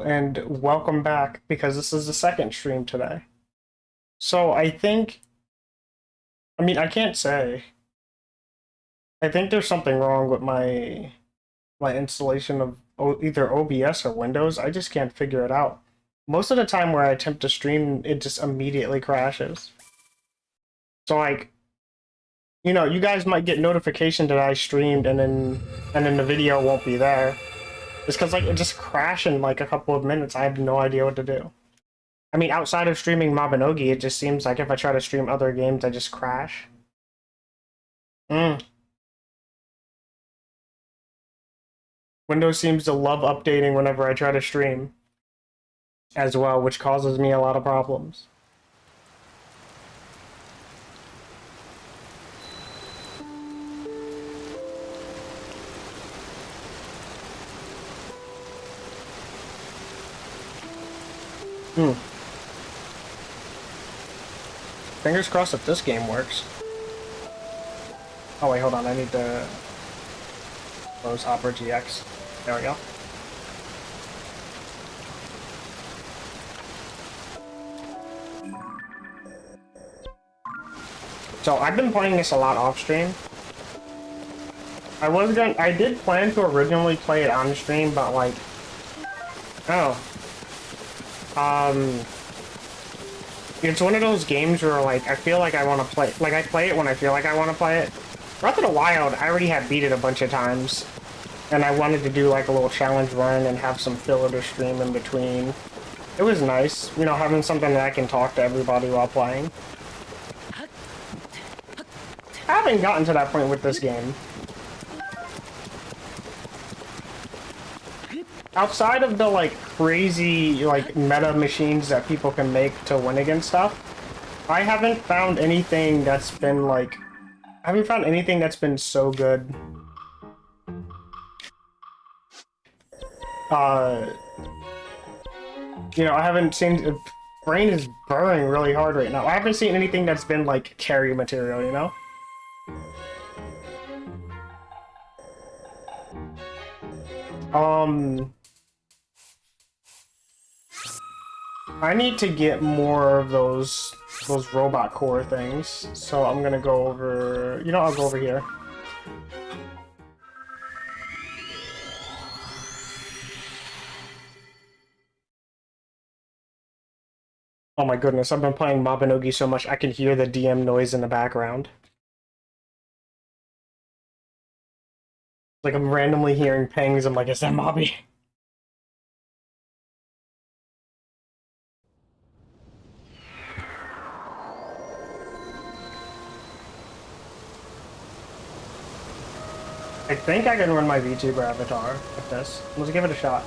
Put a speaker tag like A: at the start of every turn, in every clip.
A: and welcome back because this is the second stream today. So I can't say. I think there's something wrong with my installation of either OBS or Windows. I just can't figure it out. Most of the time where I attempt to stream, it just immediately crashes. So you guys might get notification that I streamed and then the video won't be there. It's because it just crashed in a couple of minutes. I have no idea what to do. I mean, outside of streaming Mabinogi, it just seems like if I try to stream other games, I just crash. Windows seems to love updating whenever I try to stream as well, which causes me a lot of problems. Fingers crossed that this game works. Oh wait, hold on, I need to close Hopper GX. There we go. So I've been playing this a lot off stream. I did plan to originally play it on stream, but it's one of those games where I feel like I want to play, I play it when I feel like I want to play it. Breath of the Wild, I already had beat it a bunch of times, and I wanted to do a little challenge run and have some filler to stream in between. It was nice, having something that I can talk to everybody while playing. I haven't gotten to that point with this game. Outside of the crazy meta machines that people can make to win against stuff, I haven't found anything that's been so good. I haven't seen. Brain is burning really hard right now. I haven't seen anything that's been carry material, I need to get more of those robot core things, so I'm gonna go over. I'll go over here. Oh my goodness, I've been playing Mabinogi so much I can hear the DM noise in the background. I'm randomly hearing pings. I'm like, is that Mobby? I think I can run my VTuber avatar with this. Let's give it a shot.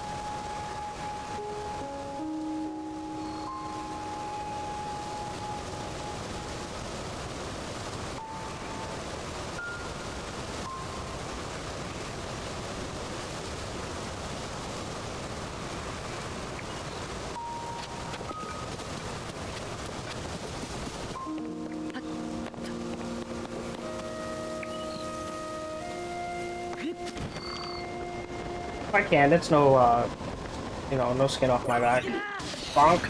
A: If I can, it's no, no skin off my back. Bonk.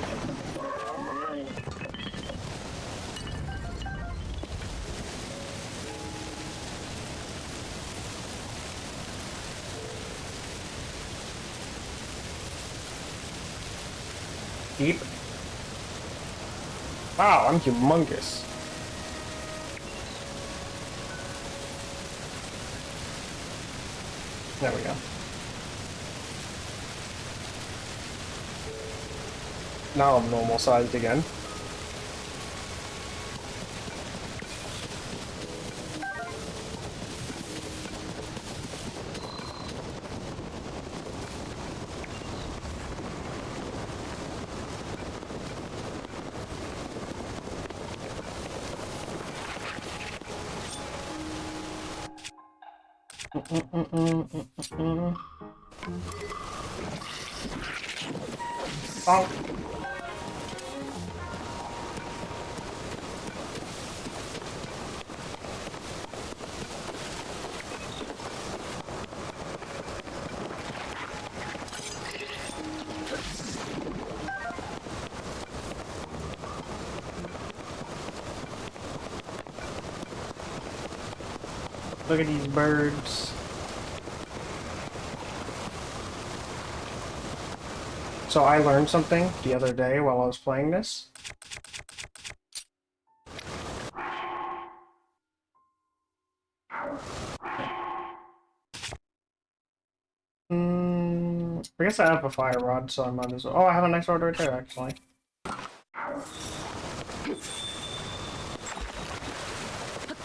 A: Deep. Wow, I'm humongous. There we go. Now I'm normal sized again. Oh. Look at these birds. So I learned something the other day while I was playing this. I guess I have a fire rod, so I might as well. Oh, I have a nice sword right there, actually.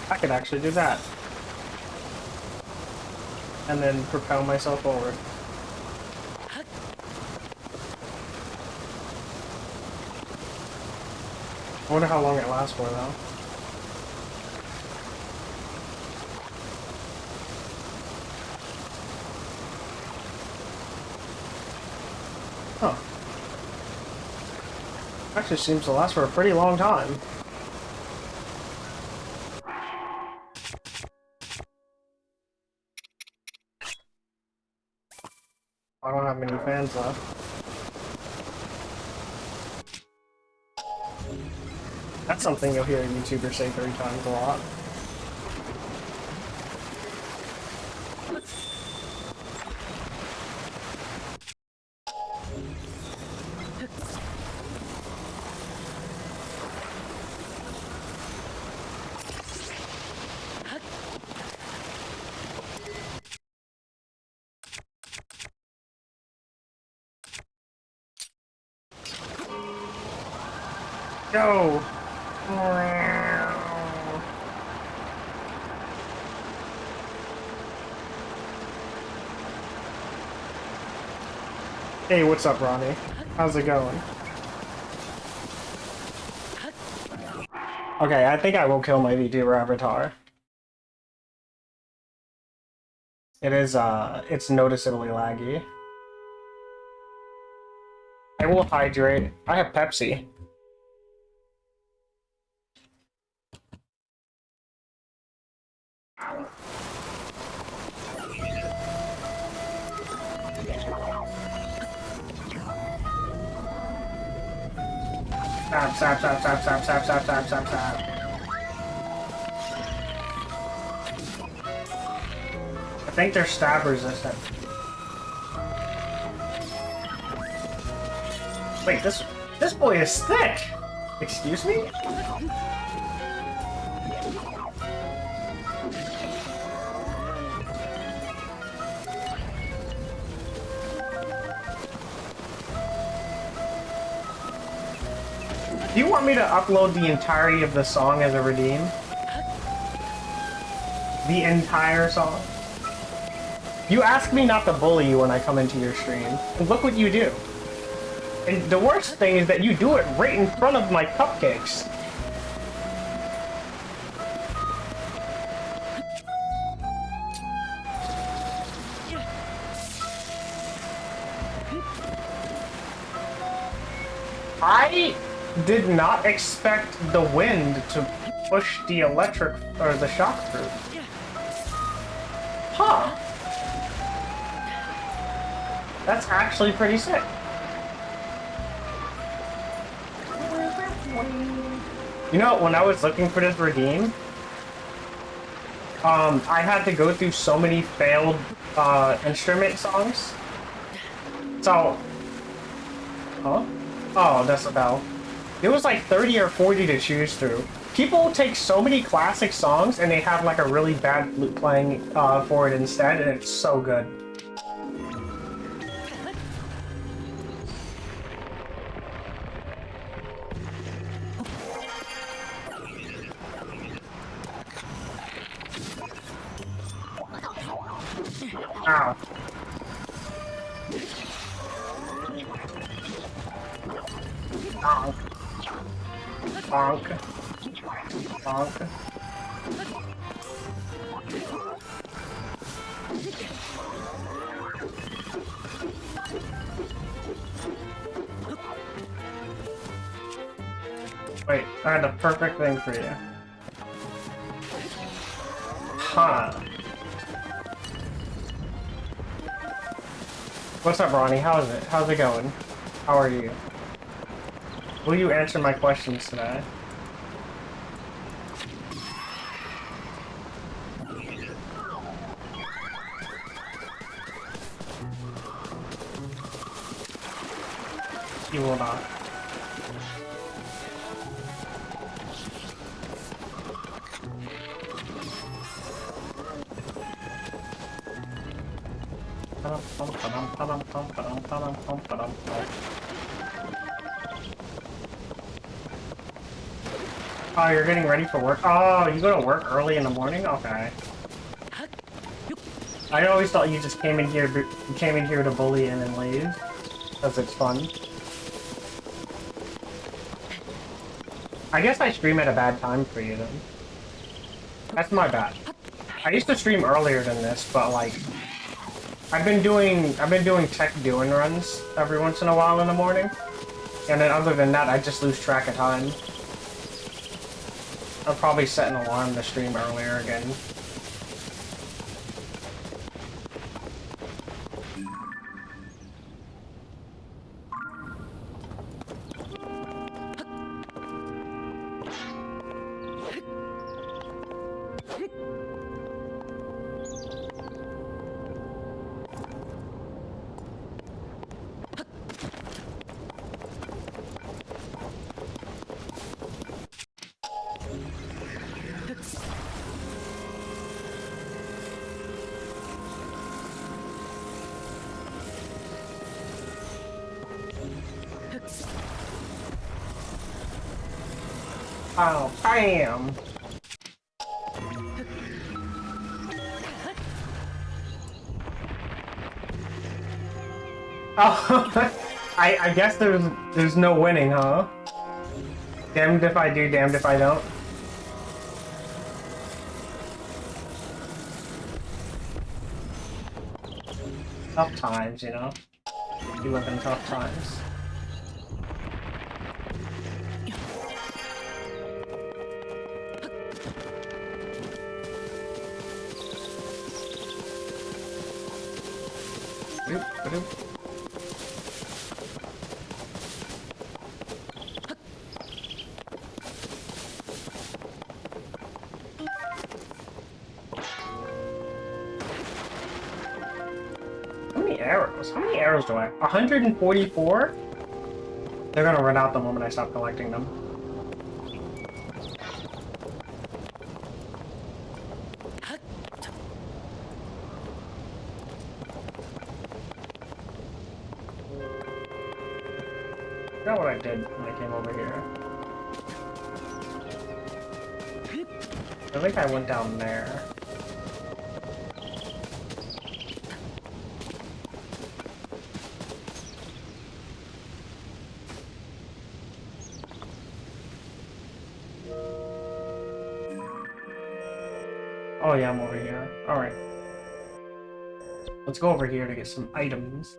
A: I could actually do that. And then propel myself forward. I wonder how long it lasts for, though. Huh. Actually seems to last for a pretty long time. I don't have many fans left. That's something you'll hear a YouTuber say 3 times a lot. Go! Hey, what's up, Ronnie? How's it going? Okay, I think I will kill my VTuber avatar. It's noticeably laggy. I will hydrate. I have Pepsi. Stop. I think they're stab resistant. Wait, this boy is thick! Excuse me? Do you want me to upload the entirety of the song as a redeem? The entire song? You ask me not to bully you when I come into your stream, and look what you do. And the worst thing is that you do it right in front of my cupcakes. I did not expect the wind to push the electric or the shock through. Huh. That's actually pretty sick. You know, when I was looking for this redeem, I had to go through so many failed instrument songs. So, huh? Oh, that's a bell. It was like 30 or 40 to choose through. People take so many classic songs and they have like a really bad flute playing for it instead, and it's so good. Ow. Bonk. Bonk. Bonk. Wait, I had the perfect thing for you. Huh. What's up, Ronnie? How's it? How's it going? How are you? Will you answer my questions today? You will not. Oh, you're getting ready for work? Oh, you go to work early in the morning? Okay. I always thought you just came in here to bully and then leave. Because it's fun. I guess I stream at a bad time for you then. That's my bad. I used to stream earlier than this, but like I've been doing tech doing runs every once in a while in the morning. And then other than that I just lose track of time. I'll probably set an alarm to stream earlier again. Oh, bam! Oh, I guess there's no winning, huh? Damned if I do, damned if I don't. Tough times, you know? You live in tough times. How many arrows? How many arrows do I have? 144? They're gonna run out the moment I stop collecting them. I forgot what I did when I came over here. I think I went down there. Oh yeah, I'm over here. Alright. Let's go over here to get some items.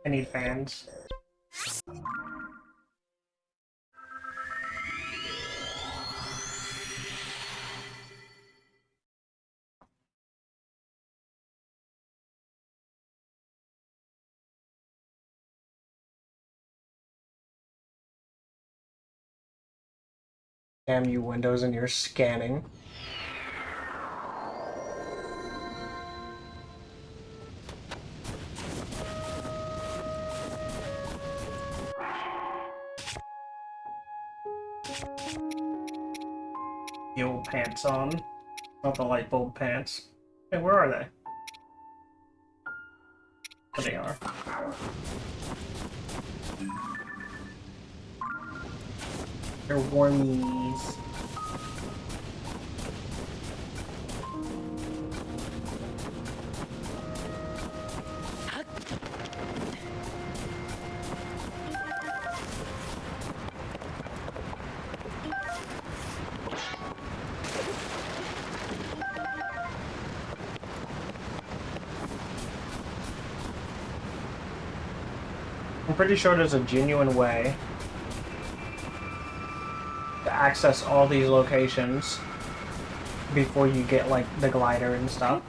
A: I need fans. Damn you, Windows, and your scanning. The old pants on. Not the light bulb pants. Hey, where are they? There they are. They're warmies. I'm pretty sure there's a genuine way to access all these locations before you get, like, the glider and stuff.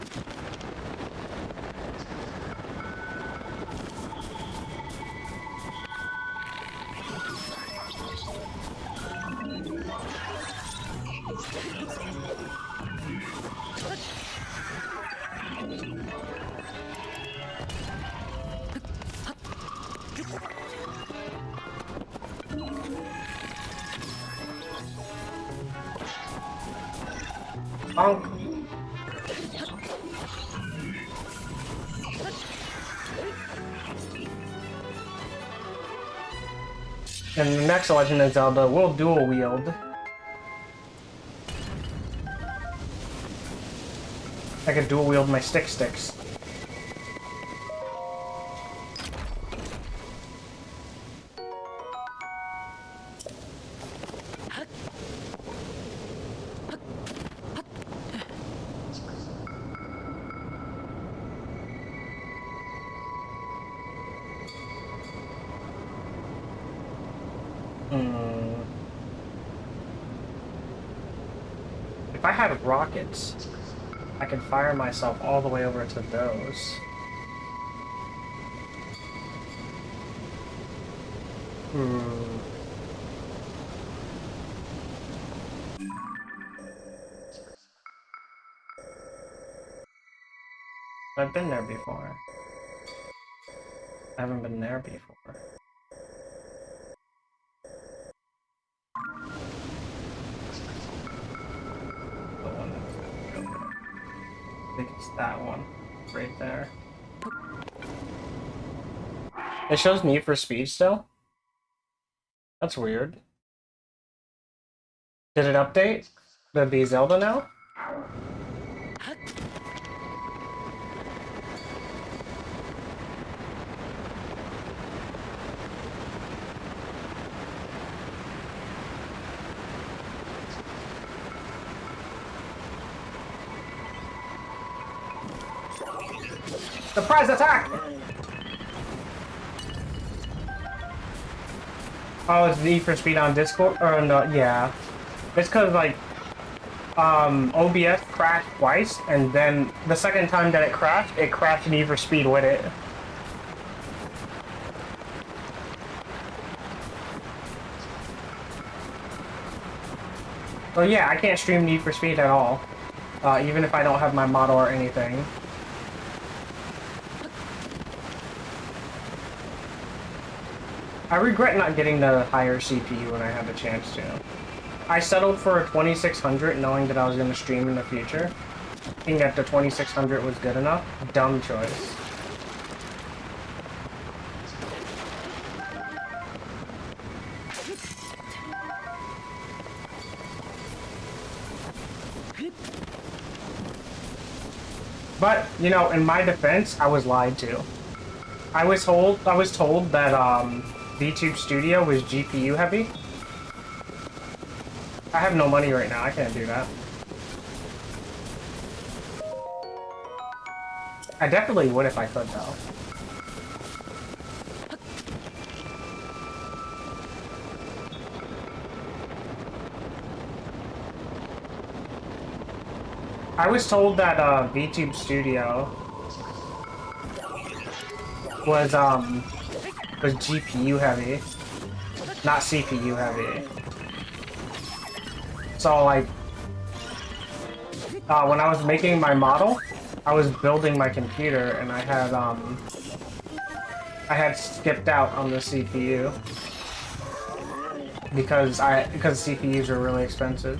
A: Bonk. And the next Legend of Zelda will dual wield. I can dual wield my sticks. If I had rockets, I could fire myself all the way over to those. I've been there before. I haven't been there before. I think it's that one right there. It shows Need for Speed still? That's weird. Did it update? Did it be Zelda now? Surprise attack! Oh, it's Need for Speed on Discord? Or no, yeah. It's cause like, OBS crashed twice, and then the second time that it crashed Need for Speed with it. So yeah, I can't stream Need for Speed at all. Even if I don't have my model or anything. I regret not getting the higher CPU when I had the chance to. I settled for a 2600 knowing that I was going to stream in the future. Thinking that the 2600 was good enough. Dumb choice. But, you know, in my defense, I was lied to. I was told that VTube Studio was GPU heavy. I have no money right now, I can't do that. I definitely would if I could, though. I was told that VTube Studio was GPU heavy, not CPU heavy. So like, when I was making my model, I was building my computer and I had skipped out on the CPU because CPUs are really expensive.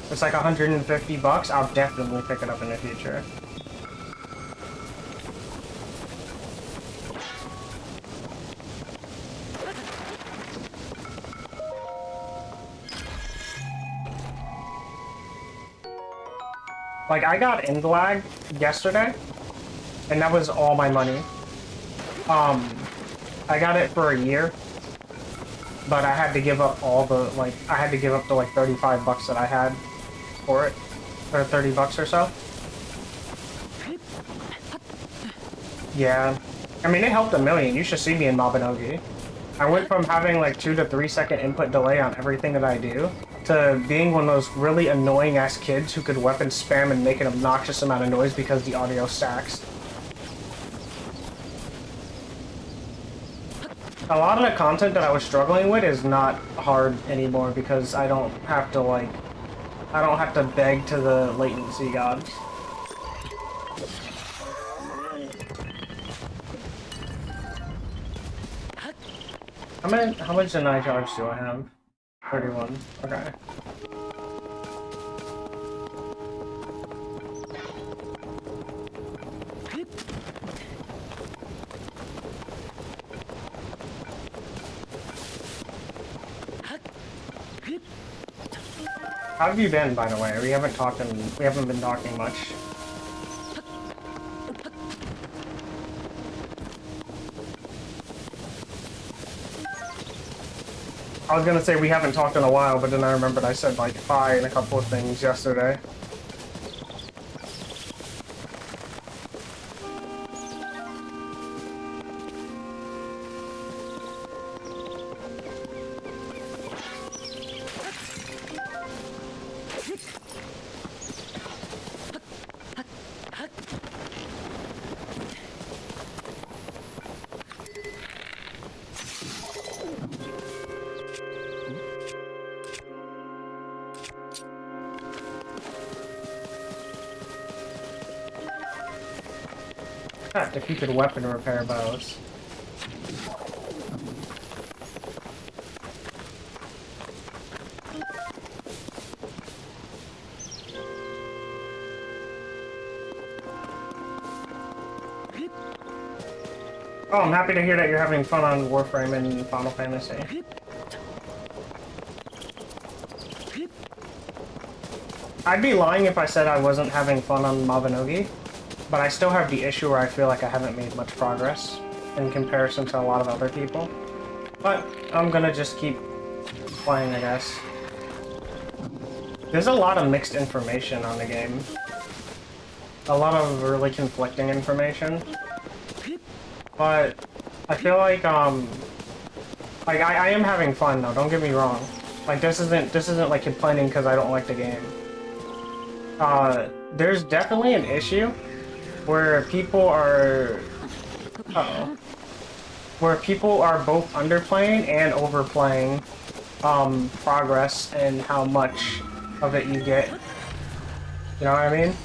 A: It's like $150. I'll definitely pick it up in the future. Like, I got Inglag yesterday, and that was all my money. I got it for a year, but I had to give up all the, like, I had to give up the, like, 35 bucks that I had for it, or 30 bucks or so. Yeah. I mean, it helped a million. You should see me in Mabinogi. I went from having, like, 2 to 3 second input delay on everything that I do, to being one of those really annoying-ass kids who could weapon spam and make an obnoxious amount of noise because the audio stacks. A lot of the content that I was struggling with is not hard anymore because I don't have to, like, I don't have to beg to the latency gods. How much deny charge do I have? 31. Okay. How have you been, by the way? We haven't been talking much. I was gonna say we haven't talked in a while, but then I remembered I said like hi and a couple of things yesterday. Defeated weapon repair bows. Oh, I'm happy to hear that you're having fun on Warframe and Final Fantasy. I'd be lying if I said I wasn't having fun on Mabinogi, but I still have the issue where I feel like I haven't made much progress in comparison to a lot of other people. But I'm gonna just keep playing, I guess. There's a lot of mixed information on the game. A lot of really conflicting information. But I feel like I am having fun though, don't get me wrong. Like this isn't like complaining because I don't like the game. There's definitely an issue where people are where people are both underplaying and overplaying progress and how much of it you get. You know what I mean?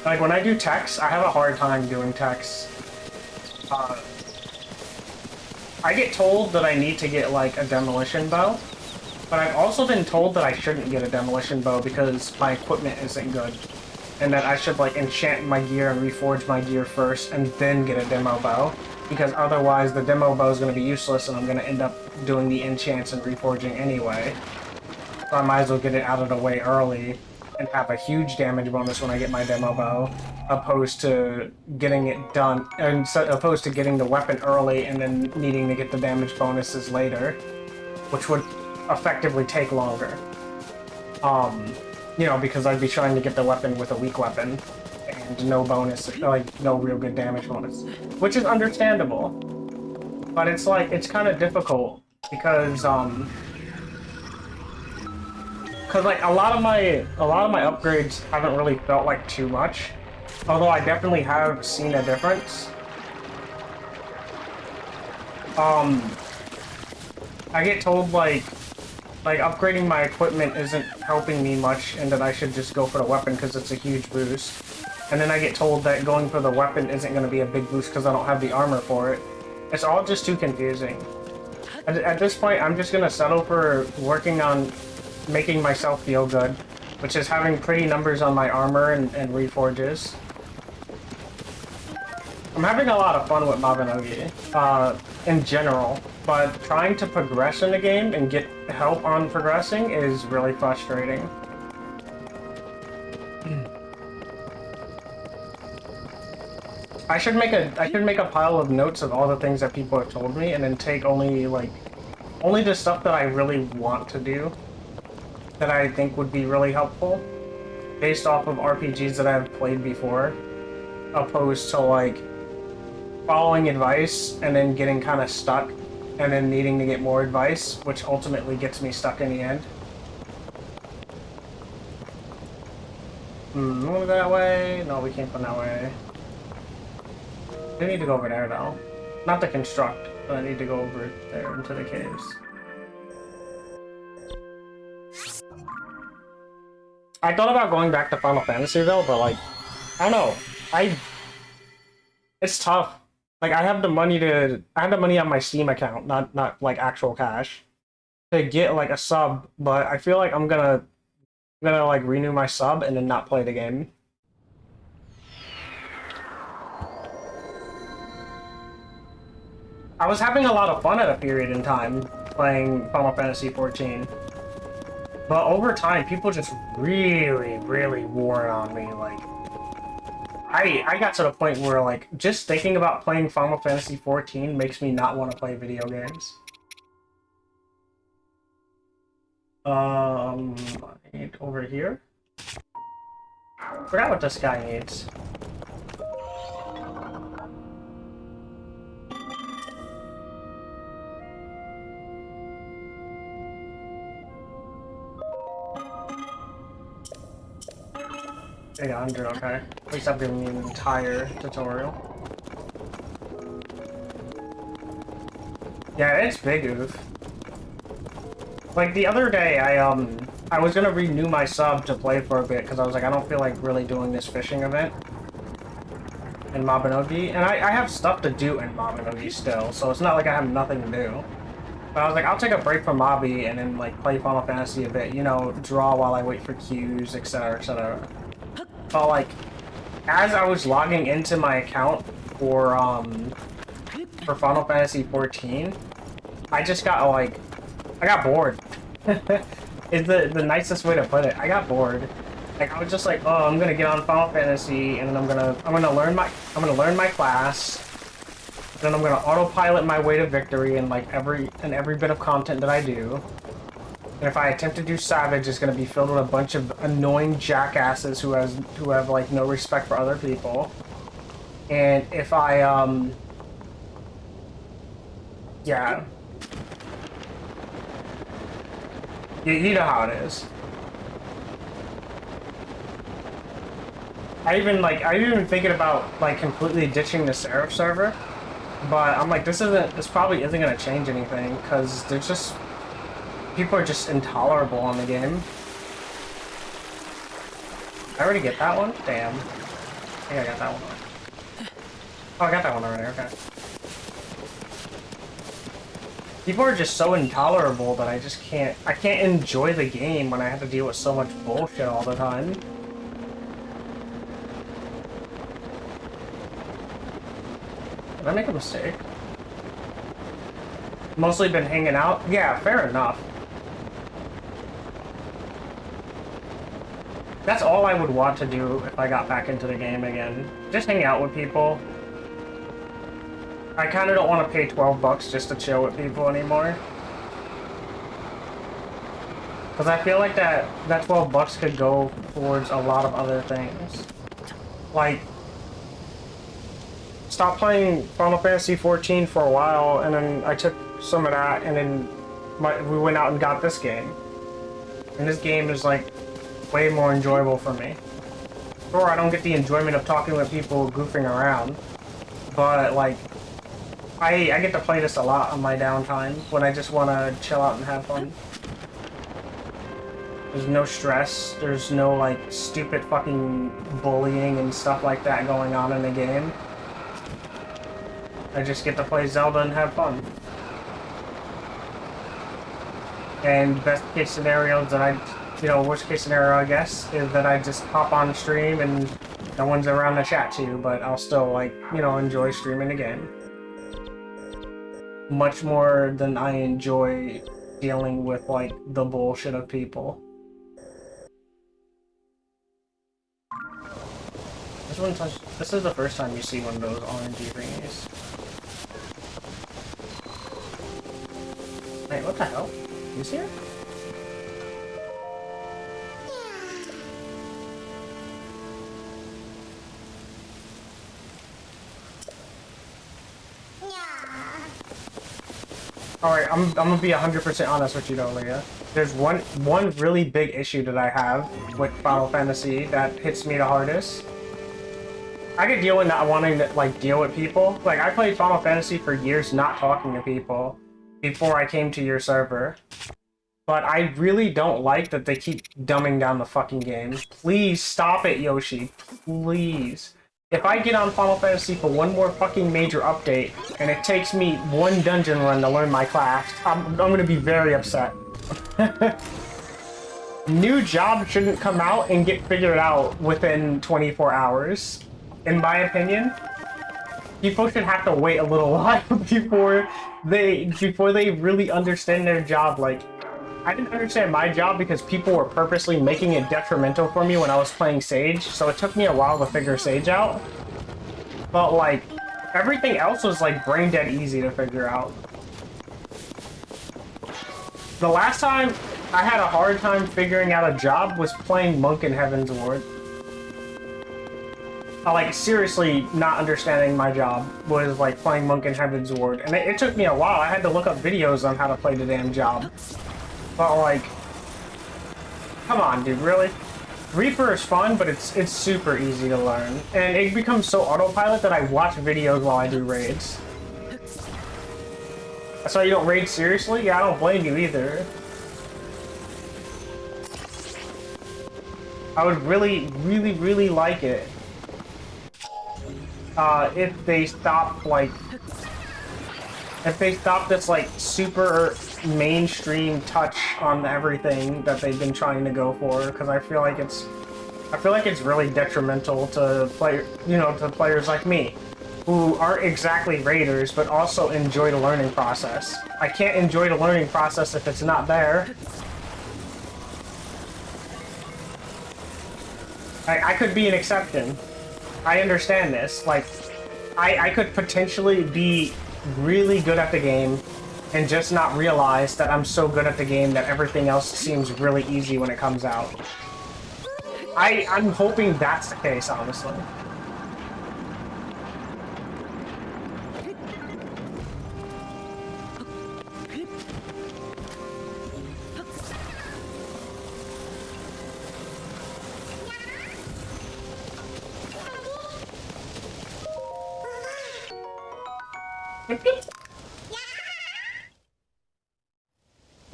A: Like when I do text, I have a hard time doing text. I get told that I need to get like a demolition bow, but I've also been told that I shouldn't get a demolition bow because my equipment isn't good, and that I should like enchant my gear and reforge my gear first and then get a demo bow, because otherwise the demo bow is going to be useless and I'm going to end up doing the enchants and reforging anyway. So I might as well get it out of the way early and have a huge damage bonus when I get my demo bow, opposed to getting it done, and opposed to getting the weapon early and then needing to get the damage bonuses later, which would effectively take longer. You know, because I'd be trying to get the weapon with a weak weapon and no bonus, like no real good damage bonus, which is understandable. But it's like it's kind of difficult because like a lot of my upgrades haven't really felt like too much, although I definitely have seen a difference. I get told like upgrading my equipment isn't helping me much and that I should just go for the weapon because it's a huge boost. And then I get told that going for the weapon isn't going to be a big boost because I don't have the armor for it. It's all just too confusing. At this point, I'm just going to settle for working on making myself feel good, which is having pretty numbers on my armor and reforges. I'm having a lot of fun with Mabinogi, in general, but trying to progress in the game and get help on progressing is really frustrating. I should make a pile of notes of all the things that people have told me and then take only the stuff that I really want to do, that I think would be really helpful, based off of RPGs that I've played before, opposed to like following advice and then getting kind of stuck and then needing to get more advice, which ultimately gets me stuck in the end. Move that way? No, we can't go that way. We need to go over there though. Not to construct, but I need to go over there into the caves. I thought about going back to Final Fantasy though, but like, I don't know. It's tough. Like I have the money on my Steam account, not like actual cash, to get like a sub, but I feel like I'm gonna like renew my sub and then not play the game. I was having a lot of fun at a period in time playing Final Fantasy 14. But over time, people just really wore on me. Like, I got to the point where, like, just thinking about playing Final Fantasy 14 makes me not want to play video games. I need over here. Forgot what this guy needs. Yeah, 100, okay. At least I've given me an entire tutorial. Yeah, it's big oof. Like the other day, I was gonna renew my sub to play for a bit because I was like, I don't feel like really doing this fishing event in Mabinogi, and I have stuff to do in Mabinogi still, so it's not like I have nothing to do. But I was like, I'll take a break from Mobby and then like play Final Fantasy a bit, you know, draw while I wait for queues, etc., etc. But like, as I was logging into my account for Final Fantasy 14, I just got like, I got bored. Is the nicest way to put it. I got bored. Like I was just like, oh, I'm gonna get on Final Fantasy, and then I'm gonna learn my class. Then I'm gonna autopilot my way to victory in like every bit of content that I do. And if I attempt to do Savage, it's gonna be filled with a bunch of annoying jackasses who have like no respect for other people. And if I yeah. You know how it is. I even thinking about like completely ditching the Seraph server, but I'm like, this probably isn't gonna change anything because there's just people are just intolerable on the game. I already get that one? Damn. I think I got that one. Oh, I got that one already. Okay. People are just so intolerable that I can't enjoy the game when I have to deal with so much bullshit all the time. Did I make a mistake? Mostly been hanging out? Yeah, fair enough. That's all I would want to do if I got back into the game again. Just hang out with people. I kind of don't want to pay 12 bucks just to chill with people anymore. Because I feel like that 12 bucks could go towards a lot of other things. Like, stopped playing Final Fantasy 14 for a while, and then I took some of that, and then we went out and got this game. And this game is, like, way more enjoyable for me. Sure, I don't get the enjoyment of talking with people goofing around, but, like, I get to play this a lot on my downtime when I just want to chill out and have fun. There's no stress, there's no, like, stupid fucking bullying and stuff like that going on in the game. I just get to play Zelda and have fun. And best case scenario is worst case scenario, I guess, is that I just hop on stream and no one's around to chat to, but I'll still, like, enjoy streaming the game. Much more than I enjoy dealing with, like, the bullshit of people. This is the first time you see one of those RNG thingies. Wait, what the hell? He's here? Alright, I'm gonna be 100% honest with you though, Leah. There's one really big issue that I have with Final Fantasy that hits me the hardest. I could deal with not wanting to, like, deal with people. Like, I played Final Fantasy for years not talking to people before I came to your server. But I really don't like that they keep dumbing down the fucking game. Please stop it, Yoshi. Please. If I get on Final Fantasy for one more fucking major update, and it takes me one dungeon run to learn my class, I'm gonna be very upset. New job shouldn't come out and get figured out within 24 hours, in my opinion. People should have to wait a little while before they really understand their job. Like, I didn't understand my job because people were purposely making it detrimental for me when I was playing Sage, so it took me a while to figure Sage out. But like, everything else was like brain dead easy to figure out. The last time I had a hard time figuring out a job was playing Monk in Heaven's Ward. Like, seriously not understanding my job was like playing Monk in Heaven's Ward. And it took me a while. I had to look up videos on how to play the damn job. But like, come on, dude, really? Reaper is fun, but it's super easy to learn. And it becomes so autopilot that I watch videos while I do raids. So you don't raid seriously? Yeah, I don't blame you either. I would really, really, really like it if they stopped, like, if they stopped this, like, super mainstream touch on everything that they've been trying to go for, because I feel like it's really detrimental to to players like me, who aren't exactly raiders, but also enjoy the learning process. I can't enjoy the learning process if it's not there. I could be an exception. I understand this. Like, I could potentially be really good at the game and just not realize that I'm so good at the game that everything else seems really easy when it comes out. I'm hoping that's the case, honestly.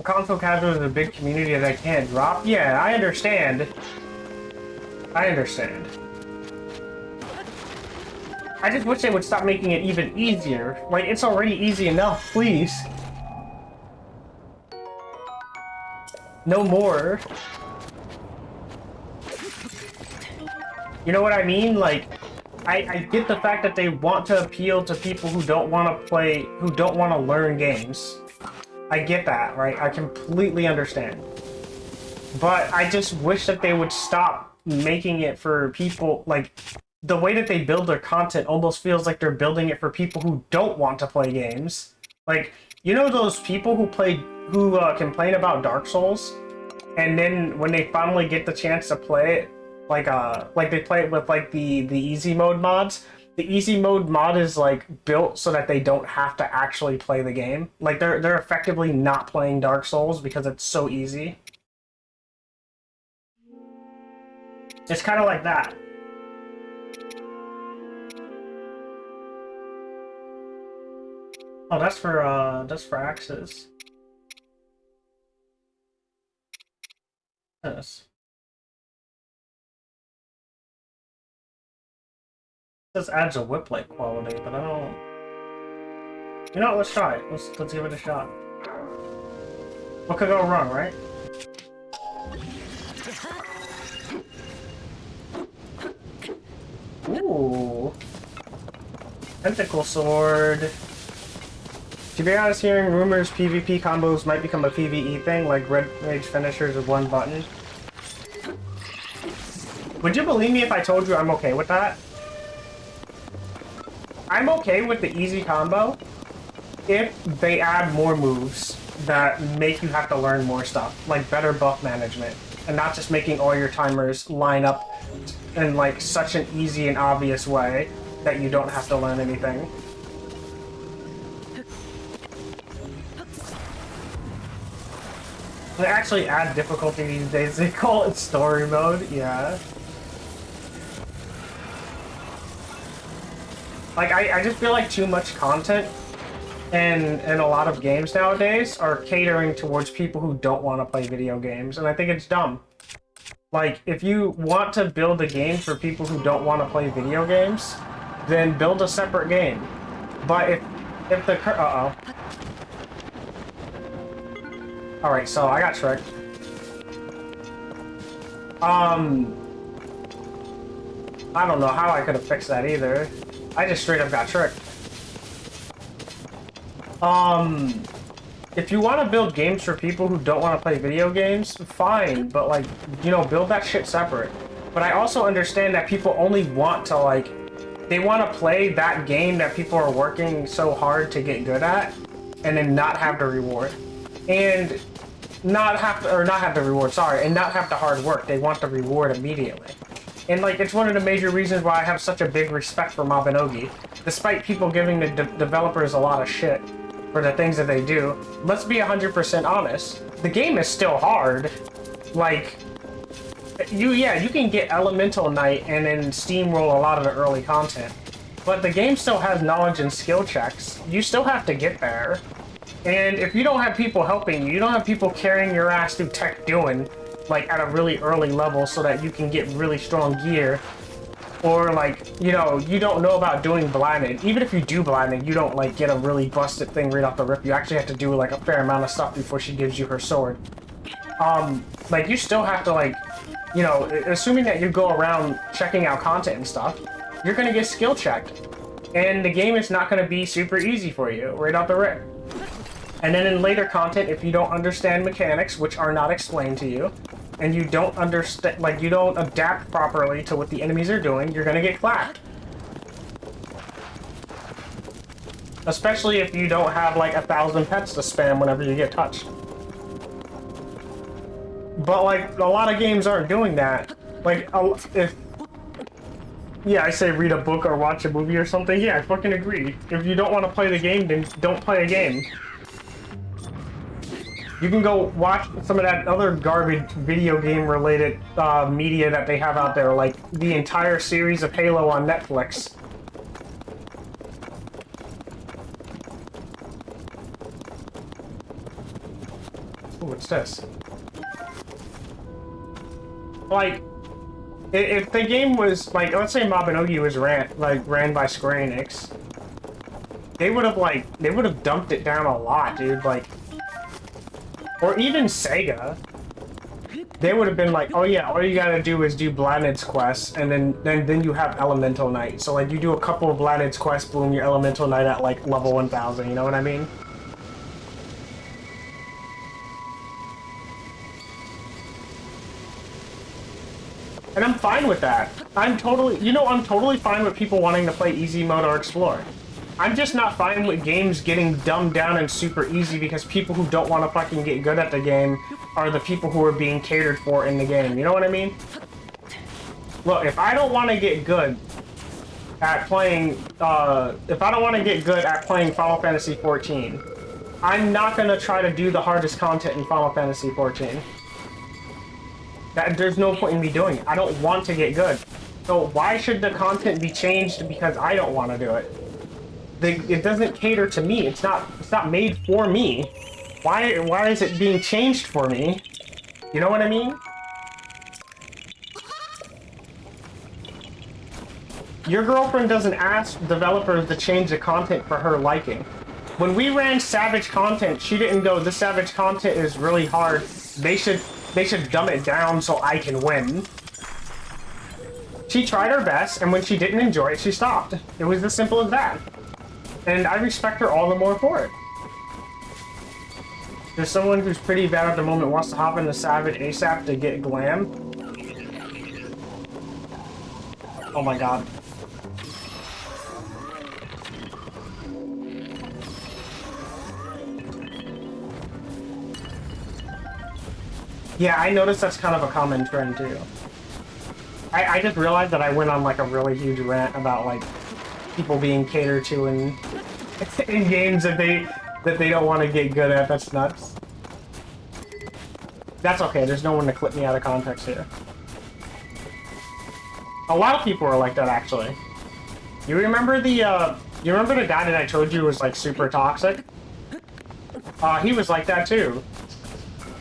A: Console casual is a big community that I can't drop. Yeah, I understand. I understand. I just wish they would stop making it even easier. Like, it's already easy enough, please. No more. You know what I mean? Like, I get the fact that they want to appeal to people who don't want to play, who don't want to learn games. I get that, right? I completely understand. But I just wish that they would stop making it for people, like, the way that they build their content almost feels like they're building it for people who don't want to play games. Like, you know those people who complain about Dark Souls? And then when they finally get the chance to play it, like they play it with, like, the easy mode mods, the easy mode mod is like built so that they don't have to actually play the game. Like they're effectively not playing Dark Souls because it's so easy. It's kind of like that. Oh, that's for axes. Yes. This adds a whip-like quality, but I don't... You know what, let's try it. Let's give it a shot. What could go wrong, right? Ooh. Tentacle sword. To be honest, hearing rumors PvP combos might become a PvE thing, like red mage finishers with one button. Would you believe me if I told you I'm okay with that? I'm okay with the easy combo if they add more moves that make you have to learn more stuff, like better buff management, and not just making all your timers line up in like such an easy and obvious way that you don't have to learn anything. They actually add difficulty these days. They call it story mode, yeah. Like, I just feel like too much content and a lot of games nowadays are catering towards people who don't want to play video games, and I think it's dumb. Like, if you want to build a game for people who don't want to play video games, then build a separate game. But if the all right, so I got tricked. I don't know how I could have fixed that either. I just straight up got tricked. If you want to build games for people who don't want to play video games, fine, but like, you know, build that shit separate. But I also understand that people only want to like, they want to play that game that people are working so hard to get good at, and then not have the reward. And not have the hard work. They want the reward immediately. And like, it's one of the major reasons why I have such a big respect for Mabinogi. Despite people giving the developers a lot of shit for the things that they do, let's be 100% honest. The game is still hard. Like, you can get Elemental Knight and then steamroll a lot of the early content. But the game still has knowledge and skill checks. You still have to get there. And if you don't have people helping you, you don't have people carrying your ass through Tech Doing, like at a really early level so that you can get really strong gear, or like, you know, you don't know about doing blinded. Even if you do blinded, you don't like get a really busted thing right off the rip. You actually have to do like a fair amount of stuff before she gives you her sword. Like, you still have to, like, you know, assuming that you go around checking out content and stuff, you're gonna get skill checked. And the game is not gonna be super easy for you right off the rip. And then in later content, if you don't understand mechanics, which are not explained to you, and you don't understand, like, you don't adapt properly to what the enemies are doing, you're gonna get clapped. Especially if you don't have, like, 1,000 pets to spam whenever you get touched. But, like, a lot of games aren't doing that. Like, yeah, I say read a book or watch a movie or something. Yeah, I fucking agree. If you don't want to play the game, then don't play a game. You can go watch some of that other garbage video game related media that they have out there, like the entire series of Halo on Netflix. Ooh, what's this? Like, if the game was, like, let's say Mabinogi was ran by Square Enix, they would have dumped it down a lot, dude, like, or even Sega. They would have been like, oh yeah, all you gotta do is do Bladnid's quest, and then you have Elemental Knight. So like, you do a couple of Bladnid's quests, boom, your Elemental Knight at like level 1000, you know what I mean? And I'm fine with that. I'm totally fine with people wanting to play easy mode or explore. I'm just not fine with games getting dumbed down and super easy because people who don't want to fucking get good at the game are the people who are being catered for in the game. You know what I mean? Look, if I don't want to get good at playing, Final Fantasy XIV, I'm not gonna try to do the hardest content in Final Fantasy XIV. There's no point in me doing it. I don't want to get good. So why should the content be changed because I don't want to do it? It doesn't cater to me. It's not made for me. Why is it being changed for me? You know what I mean? Your girlfriend doesn't ask developers to change the content for her liking. When we ran Savage content, she didn't go, this Savage content is really hard. They should dumb it down so I can win. She tried her best, and when she didn't enjoy it, she stopped. It was as simple as that. And I respect her all the more for it. There's someone who's pretty bad at the moment wants to hop into Savage ASAP to get glam. Oh my god. Yeah, I noticed that's kind of a common trend too. I just realized that I went on like a really huge rant about like people being catered to in games that they don't want to get good at. That's nuts. That's okay. There's no one to clip me out of context here. A lot of people are like that, actually. You remember the guy that I told you was like super toxic? He was like that too.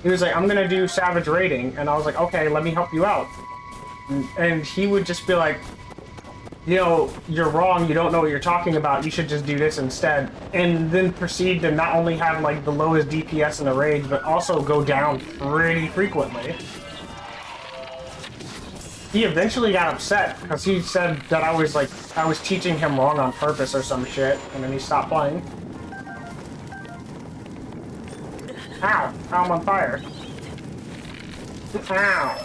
A: He was like, I'm gonna do savage raiding, and I was like, okay, let me help you out. And he would just be like, you know, you're wrong, you don't know what you're talking about, you should just do this instead. And then proceed to not only have like the lowest DPS in the raids, but also go down pretty frequently. He eventually got upset because he said that I was teaching him wrong on purpose or some shit, and then he stopped playing. Ow! I'm on fire. Ow!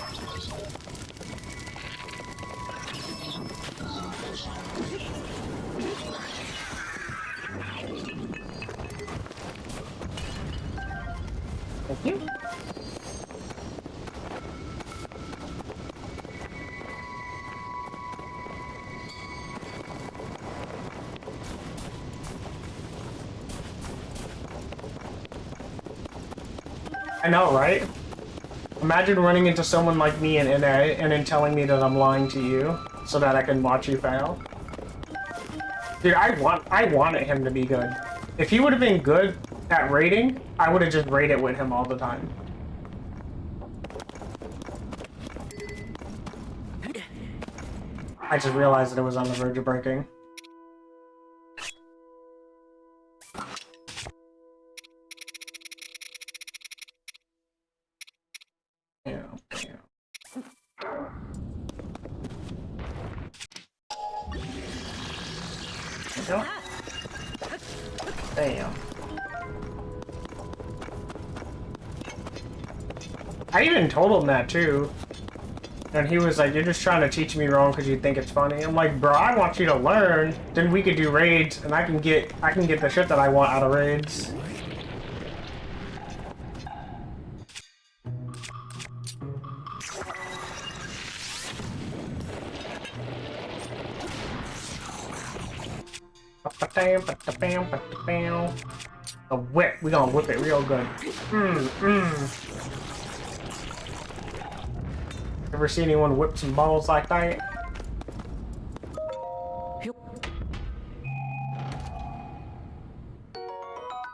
A: Thank you. I know, right? Imagine running into someone like me in NA and then telling me that I'm lying to you so that I can watch you fail. Dude, I wanted him to be good. If he would have been good at raiding, I would have just raided with him all the time. I just realized that it was on the verge of breaking. Damn. I even told him that too. And he was like, you're just trying to teach me wrong because you think it's funny. I'm like, bro, I want you to learn. Then we could do raids and I can get the shit that I want out of raids. A whip. We gonna whip it real good. Ever see anyone whip some balls like that?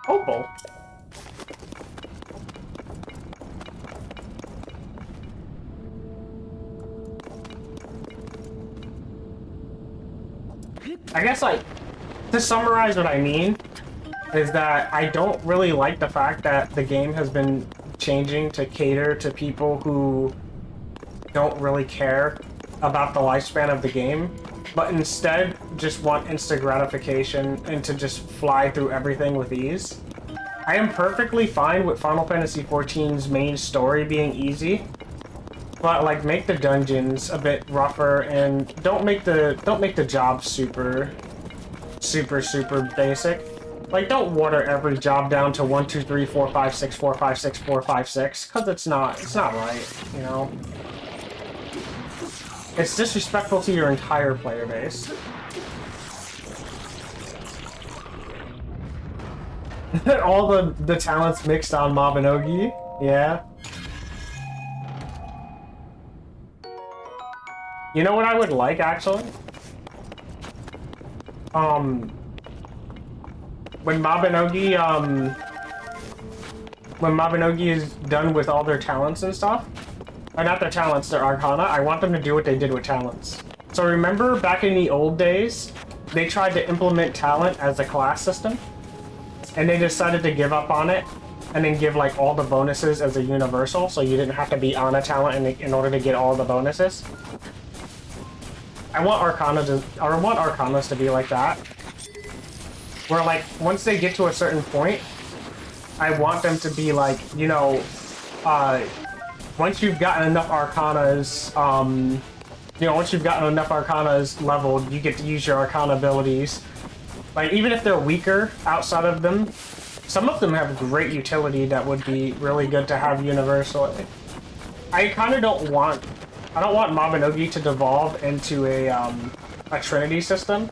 A: Opal. I guess, like, to summarize what I mean, is that I don't really like the fact that the game has been changing to cater to people who don't really care about the lifespan of the game, but instead just want instant gratification and to just fly through everything with ease. I am perfectly fine with Final Fantasy XIV's main story being easy, but like make the dungeons a bit rougher and don't make the jobs super basic. Like, don't water every job down to 1, 2, 3, 4, 5, 6, 4, 5, 6, 4, 5, 6, because it's not right, you know? It's disrespectful to your entire player base. All the talents mixed on Mabinogi, yeah. You know what I would like, actually? When Mabinogi is done with all their talents and stuff, or not their talents, their Arcana, I want them to do what they did with talents. So remember back in the old days, they tried to implement talent as a class system, and they decided to give up on it, and then give like all the bonuses as a universal, so you didn't have to be on a talent in order to get all the bonuses. I want Arcanas to be like that. Where, like, once they get to a certain point, I want them to be like, you know, once you've gotten enough Arcanas, leveled, you get to use your Arcana abilities. Like, even if they're weaker outside of them, some of them have great utility that would be really good to have universally. I don't want Mabinogi to devolve into a Trinity system,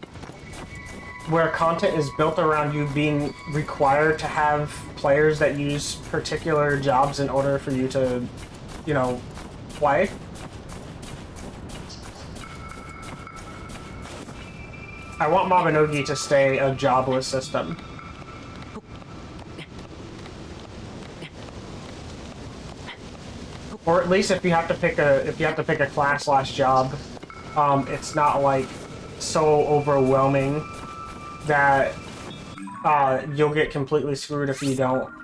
A: where content is built around you being required to have players that use particular jobs in order for you to, you know, play. I want Mabinogi to stay a jobless system. Or at least if you have to pick a class slash job, it's not like so overwhelming that you'll get completely screwed if you don't.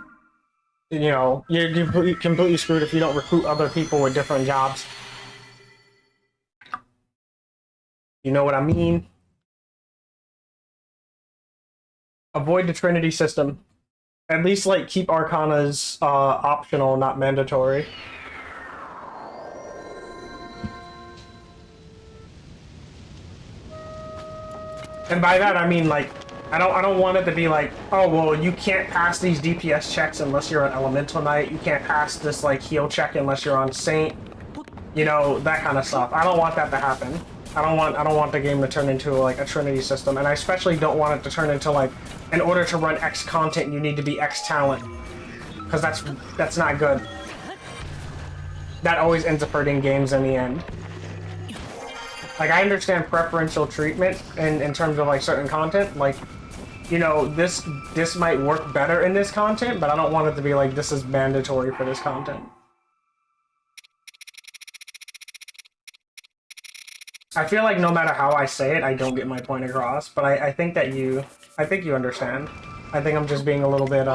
A: You know, you're completely screwed if you don't recruit other people with different jobs. You know what I mean? Avoid the Trinity system. At least, like, keep Arcanas optional, not mandatory. And by that I mean, like, I don't want it to be like, oh well, you can't pass these DPS checks unless you're an Elemental Knight. You can't pass this like heal check unless you're on Saint. You know, that kind of stuff. I don't want that to happen. I don't want the game to turn into like a Trinity system, and I especially don't want it to turn into like, in order to run X content, you need to be X talent, because that's not good. That always ends up hurting games in the end. Like, I understand preferential treatment in terms of like certain content, like, you know, this might work better in this content, but I don't want it to be like this is mandatory for this content. I feel like no matter how I say it, I don't get my point across, but I think you understand. I think I'm just being a little bit,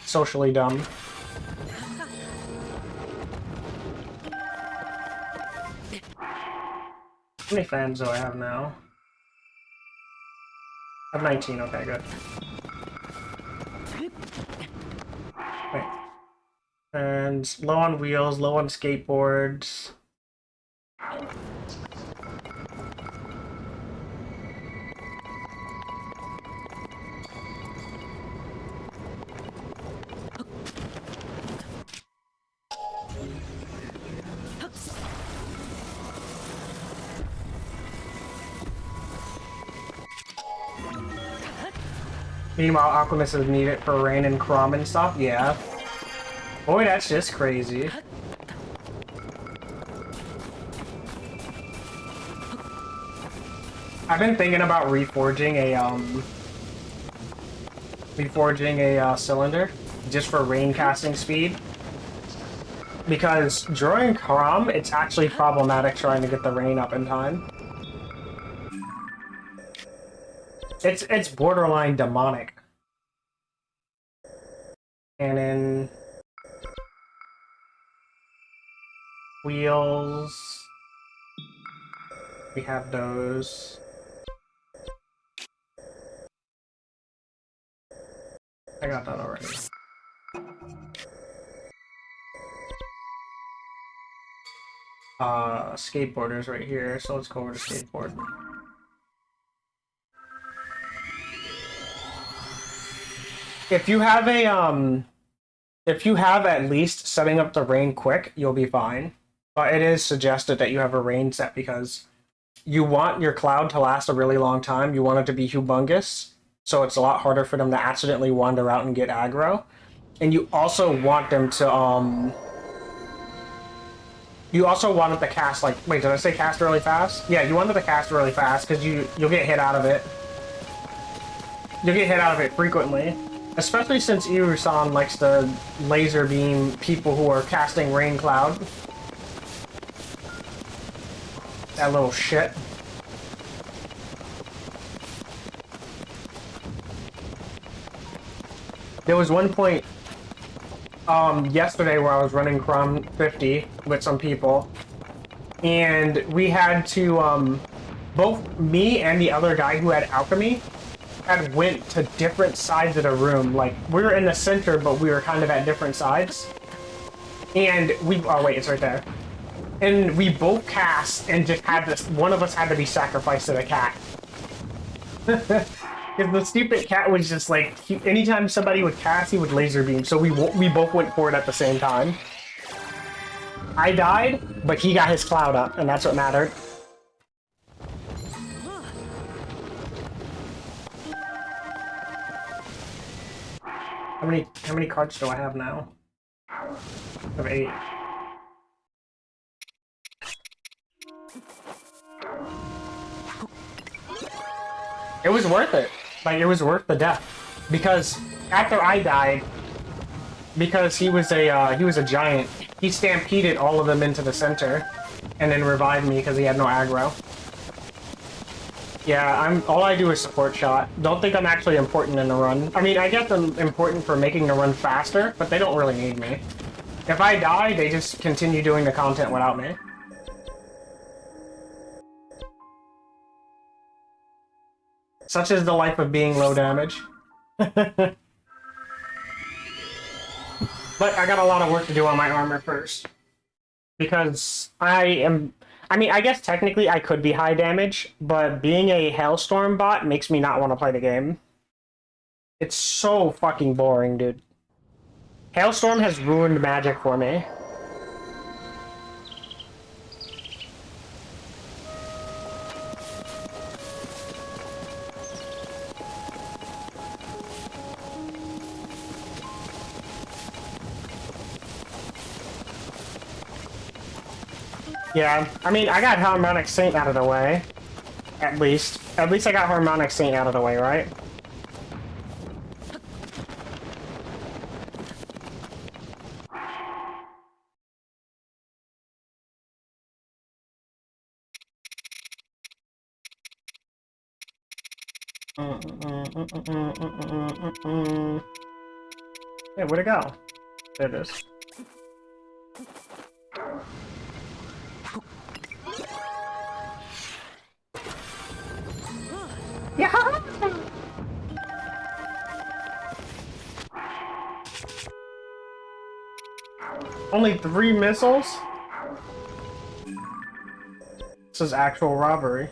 A: socially dumb. How many fans do I have now? I have 19, okay, good. Wait. And low on wheels, low on skateboards. Meanwhile, Alchemist is needed for rain and Crom and stuff. Yeah. Boy, that's just crazy. I've been thinking about reforging a cylinder just for rain casting speed. Because during Crom, it's actually problematic trying to get the rain up in time. It's borderline demonic. And then wheels, we have those. I got that already. Skateboarders right here, so let's go over to skateboard. If you have at least setting up the rain quick, you'll be fine. But it is suggested that you have a rain set because you want your cloud to last a really long time. You want it to be humongous, so it's a lot harder for them to accidentally wander out and get aggro. And you also want them to, you also want it to cast, like, wait, did I say cast really fast? Yeah, you want it to cast really fast because you'll get hit out of it. You'll get hit out of it frequently. Especially since Irusan likes to laser beam people who are casting Rain Cloud. That little shit. There was one point yesterday where I was running Crom 50 with some people, and we had to both me and the other guy who had alchemy had went to different sides of the room. Like, we were in the center, but we were kind of at different sides. And oh wait, it's right there. And we both cast and just had this, one of us had to be sacrificed to the cat. Because the stupid cat was just like, anytime somebody would cast, he would laser beam. So we both went for it at the same time. I died, but he got his cloud up, and that's what mattered. How many cards do I have now? I have 8. It was worth it. Like, it was worth the death. Because after I died, because he was a giant, He stampeded all of them into the center, and then revived me because he had no aggro. Yeah, all I do is support shot. Don't think I'm actually important in the run. I mean, I get them important for making the run faster, but they don't really need me. If I die, they just continue doing the content without me. Such is the life of being low damage. But I got a lot of work to do on my armor first. Because I mean, I guess technically I could be high damage, but being a Hailstorm bot makes me not want to play the game. It's so fucking boring, dude. Hailstorm has ruined Magic for me. Yeah, I mean, I got Harmonic Saint out of the way. At least. At least I got Harmonic Saint out of the way, right? Hey, where'd it go? There it is. Yeah. Only 3 missiles? This is actual robbery.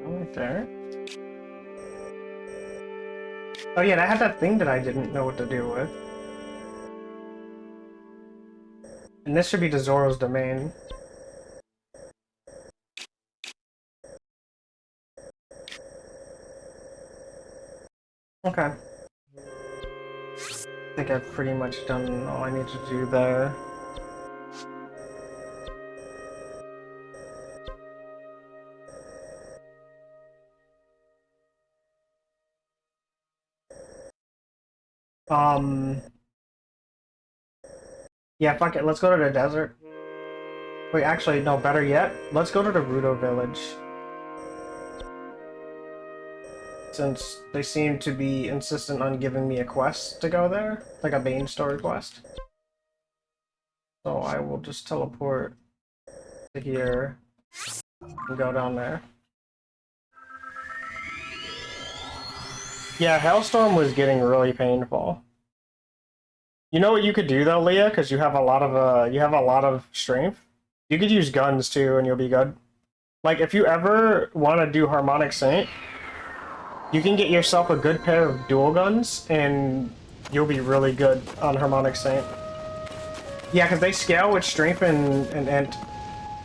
A: Right there. Oh yeah, and I had that thing that I didn't know what to do with. And this should be the Zoro's domain. Okay. I think I've pretty much done all I need to do there. Yeah, fuck it, let's go to the desert. Wait, actually, no, better yet, let's go to the Rudo village. Since they seem to be insistent on giving me a quest to go there, like a Bane story quest. So I will just teleport to here and go down there. Yeah, Hailstorm was getting really painful. You know what you could do though, Leah, because you have a lot of strength. You could use guns too, and you'll be good. Like if you ever want to do Harmonic Saint, you can get yourself a good pair of dual guns, and you'll be really good on Harmonic Saint. Yeah, because they scale with strength and int.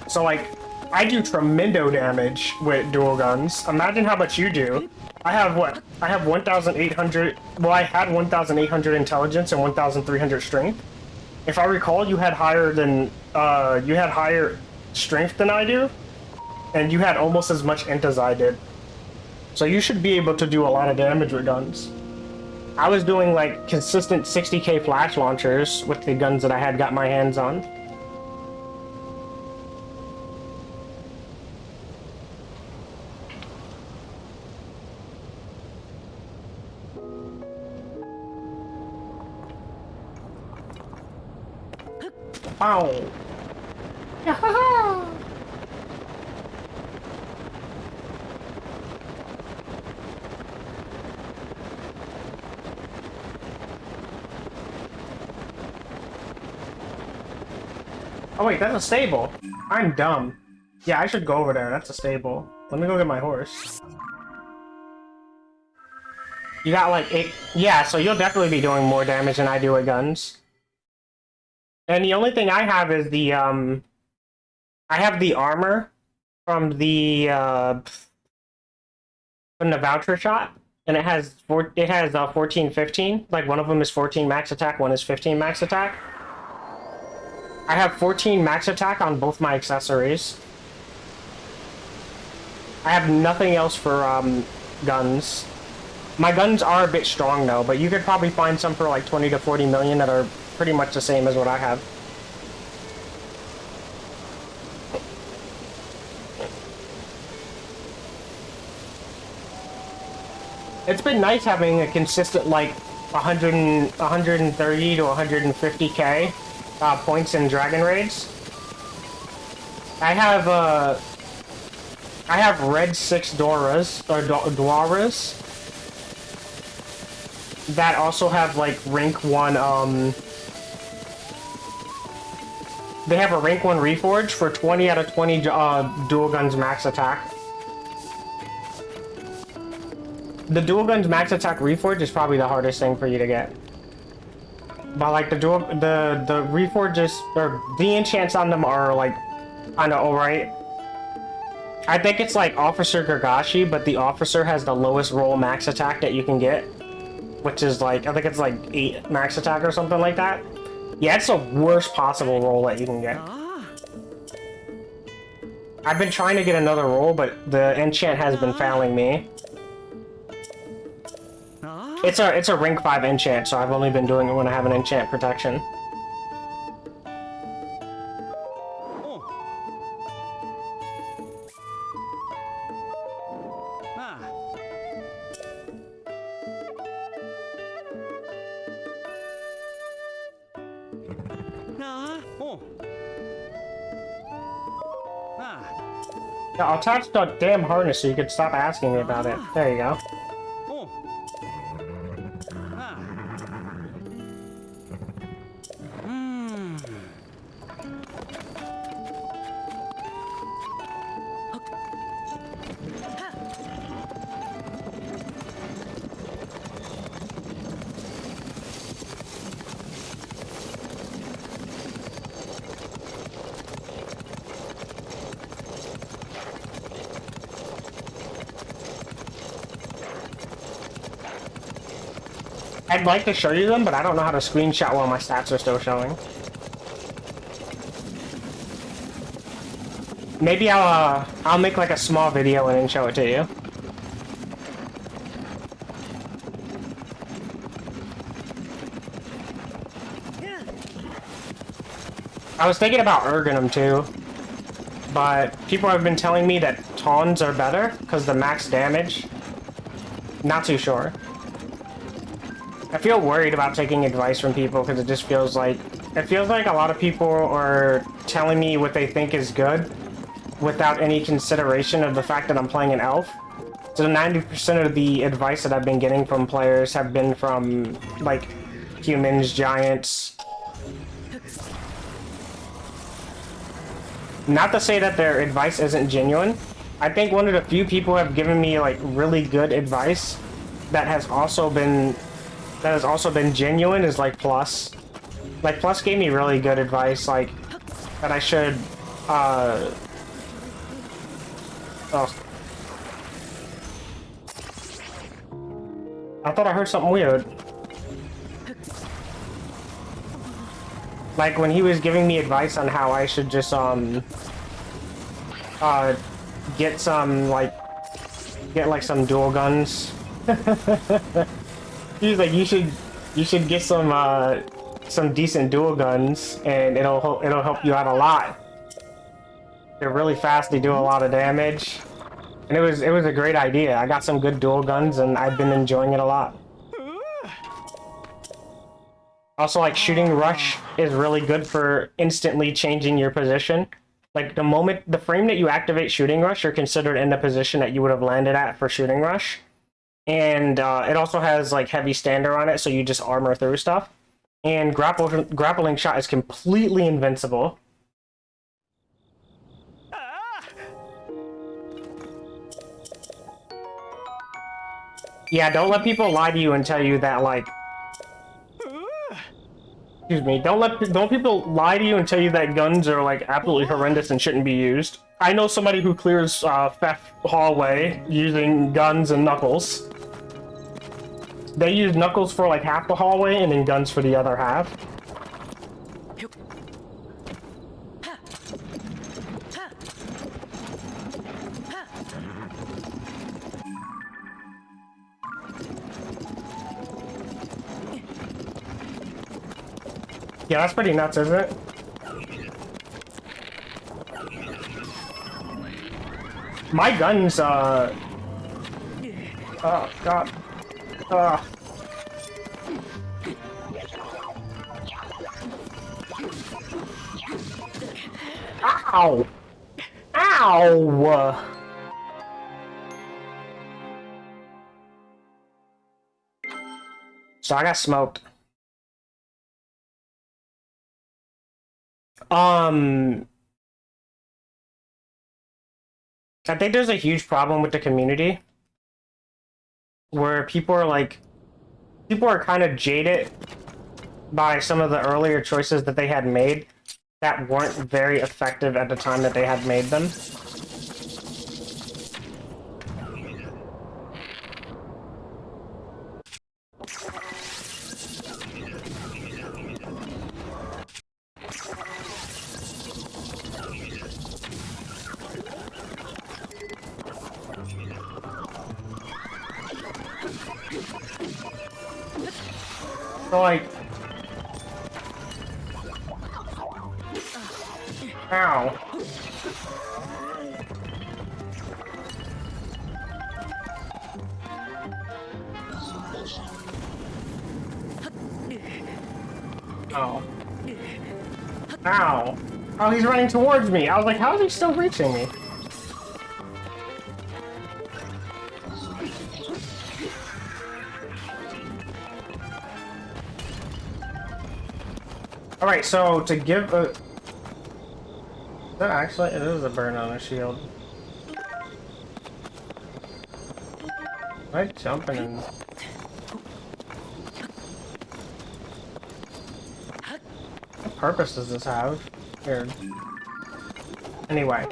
A: So like, I do tremendo damage with dual guns. Imagine how much you do. I have what? I have 1,800. Well, I had 1,800 intelligence and 1,300 strength. If I recall, you had higher strength than I do, and you had almost as much int as I did. So you should be able to do a lot of damage with guns. I was doing like consistent 60k flash launchers with the guns that I had got my hands on. Wow. Oh wait, that's a stable. I'm dumb. Yeah, I should go over there. That's a stable. Let me go get my horse. You got like 8... Yeah, so you'll definitely be doing more damage than I do with guns. And the only thing I have is the I have the armor from the voucher shop, and it has 14, 15. Like one of them is 14 max attack, one is 15 max attack. I have 14 max attack on both my accessories. I have nothing else for guns. My guns are a bit strong though, but you could probably find some for like 20 to 40 million that are pretty much the same as what I have. It's been nice having a consistent like 130 to 150k points in Dragon Raids. I have red 6 Doras or Dwaras that also have like rank 1 they have a rank 1 reforge for 20 out of 20 dual guns max attack. The dual guns max attack reforge is probably the hardest thing for you to get. But like the reforges or the enchants on them are like kinda alright. I think it's like Officer Gargashi, but the officer has the lowest roll max attack that you can get, which is like, I think it's like 8 max attack or something like that. Yeah, it's the worst possible roll that you can get. I've been trying to get another roll, but the enchant has been failing me. It's a rank 5 enchant, so I've only been doing it when I have an enchant protection. Yeah, I'll attach the damn harness so you can stop asking me about it. There you go. I'd like to show you them, but I don't know how to screenshot while my stats are still showing. Maybe I'll make like a small video and then show it to you. I was thinking about Ergonum too, but people have been telling me that Tawns are better because the max damage. Not too sure. I feel worried about taking advice from people because it just feels like a lot of people are telling me what they think is good without any consideration of the fact that I'm playing an elf. So 90% of the advice that I've been getting from players have been from like humans, giants. Not to say that their advice isn't genuine. I think one of the few people who have given me like really good advice that has also been genuine is like Plus. Like Plus gave me really good advice, like that I should oh. I thought I heard something weird. Like when he was giving me advice on how I should just get some like some dual guns. He's like, you should get some decent dual guns, and it'll help you out a lot. They're really fast. They do a lot of damage, and it was a great idea. I got some good dual guns, and I've been enjoying it a lot. Also, like Shooting Rush is really good for instantly changing your position. Like the frame that you activate Shooting Rush, you're considered in the position that you would have landed at for Shooting Rush. And it also has like heavy stander on it, so you just armor through stuff. And grappling shot is completely invincible. Yeah, don't let people lie to you and tell you that like Excuse me. Don't people lie to you and tell you that guns are like absolutely horrendous and shouldn't be used. I know somebody who clears theft hallway using guns and knuckles. They use knuckles for like half the hallway and then guns for the other half. Yeah, that's pretty nuts, isn't it? My guns, oh, God. Ow! Ow! So I got smoked. I think there's a huge problem with the community where people are kind of jaded by some of the earlier choices that they had made that weren't very effective at the time that they had made them. So like, ow. Oh. Ow. Oh, he's running towards me. I was like, how is he still reaching me? Alright, so to give a... Is that actually... It is a burn on a shield. Am I jumping in? What purpose does this have? Weird. Anyway.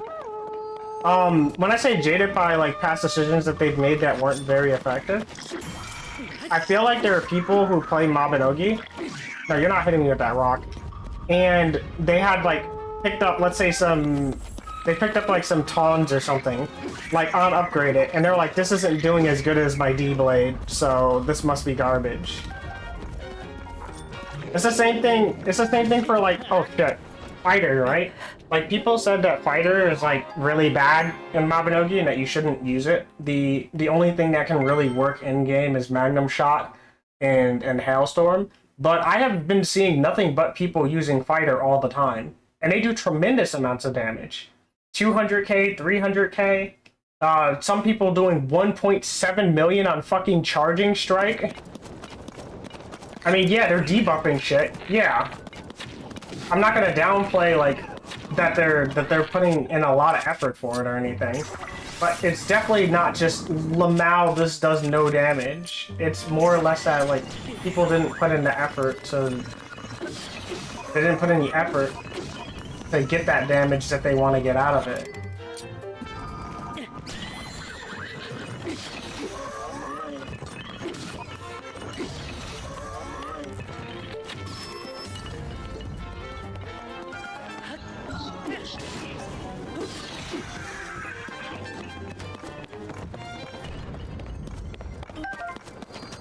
A: When I say jaded by, like, past decisions that they've made that weren't very effective, I feel like there are people who play Mabinogi. No, you're not hitting me with that rock. And they had, like, picked up, let's say they picked up, like, some tauns or something, like, on upgrade it, and they're like, this isn't doing as good as my D-Blade, so this must be garbage. It's the same thing for, like, oh, shit, Fighter, right? Like, people said that Fighter is, like, really bad in Mabinogi and that you shouldn't use it. The only thing that can really work in-game is Magnum Shot and Hailstorm. But I have been seeing nothing but people using Fighter all the time. And they do tremendous amounts of damage. 200k, 300k. Some people doing 1.7 million on fucking Charging Strike. I mean, yeah, they're debuffing shit. Yeah. I'm not gonna downplay, like, that they're putting in a lot of effort for it or anything. But it's definitely not just Lamau, this does no damage. It's more or less that, like, people didn't put in the effort to... They didn't put in the effort to get that damage that they want to get out of it.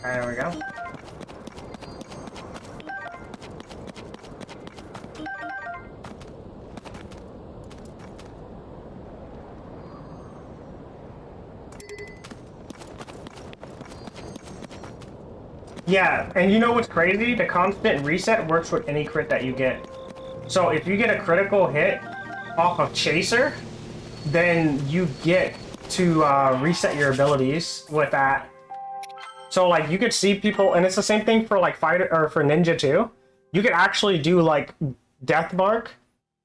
A: There we go. Yeah, and you know what's crazy? The constant reset works with any crit that you get. So if you get a critical hit off of Chaser, then you get to reset your abilities with that. So, like, you could see people, and it's the same thing for, like, Fighter, or for Ninja, too. You could actually do, like, Death Bark,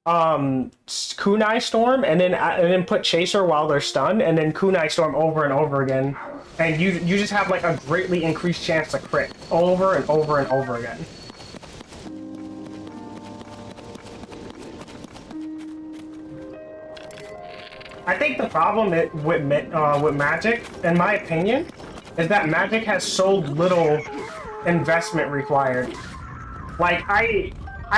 A: Kunai Storm, and then put Chaser while they're stunned, and then Kunai Storm over and over again. And you just have, like, a greatly increased chance to crit over and over and over again. I think the problem with Magic, in my opinion, is that Magic has so little investment required. Like, I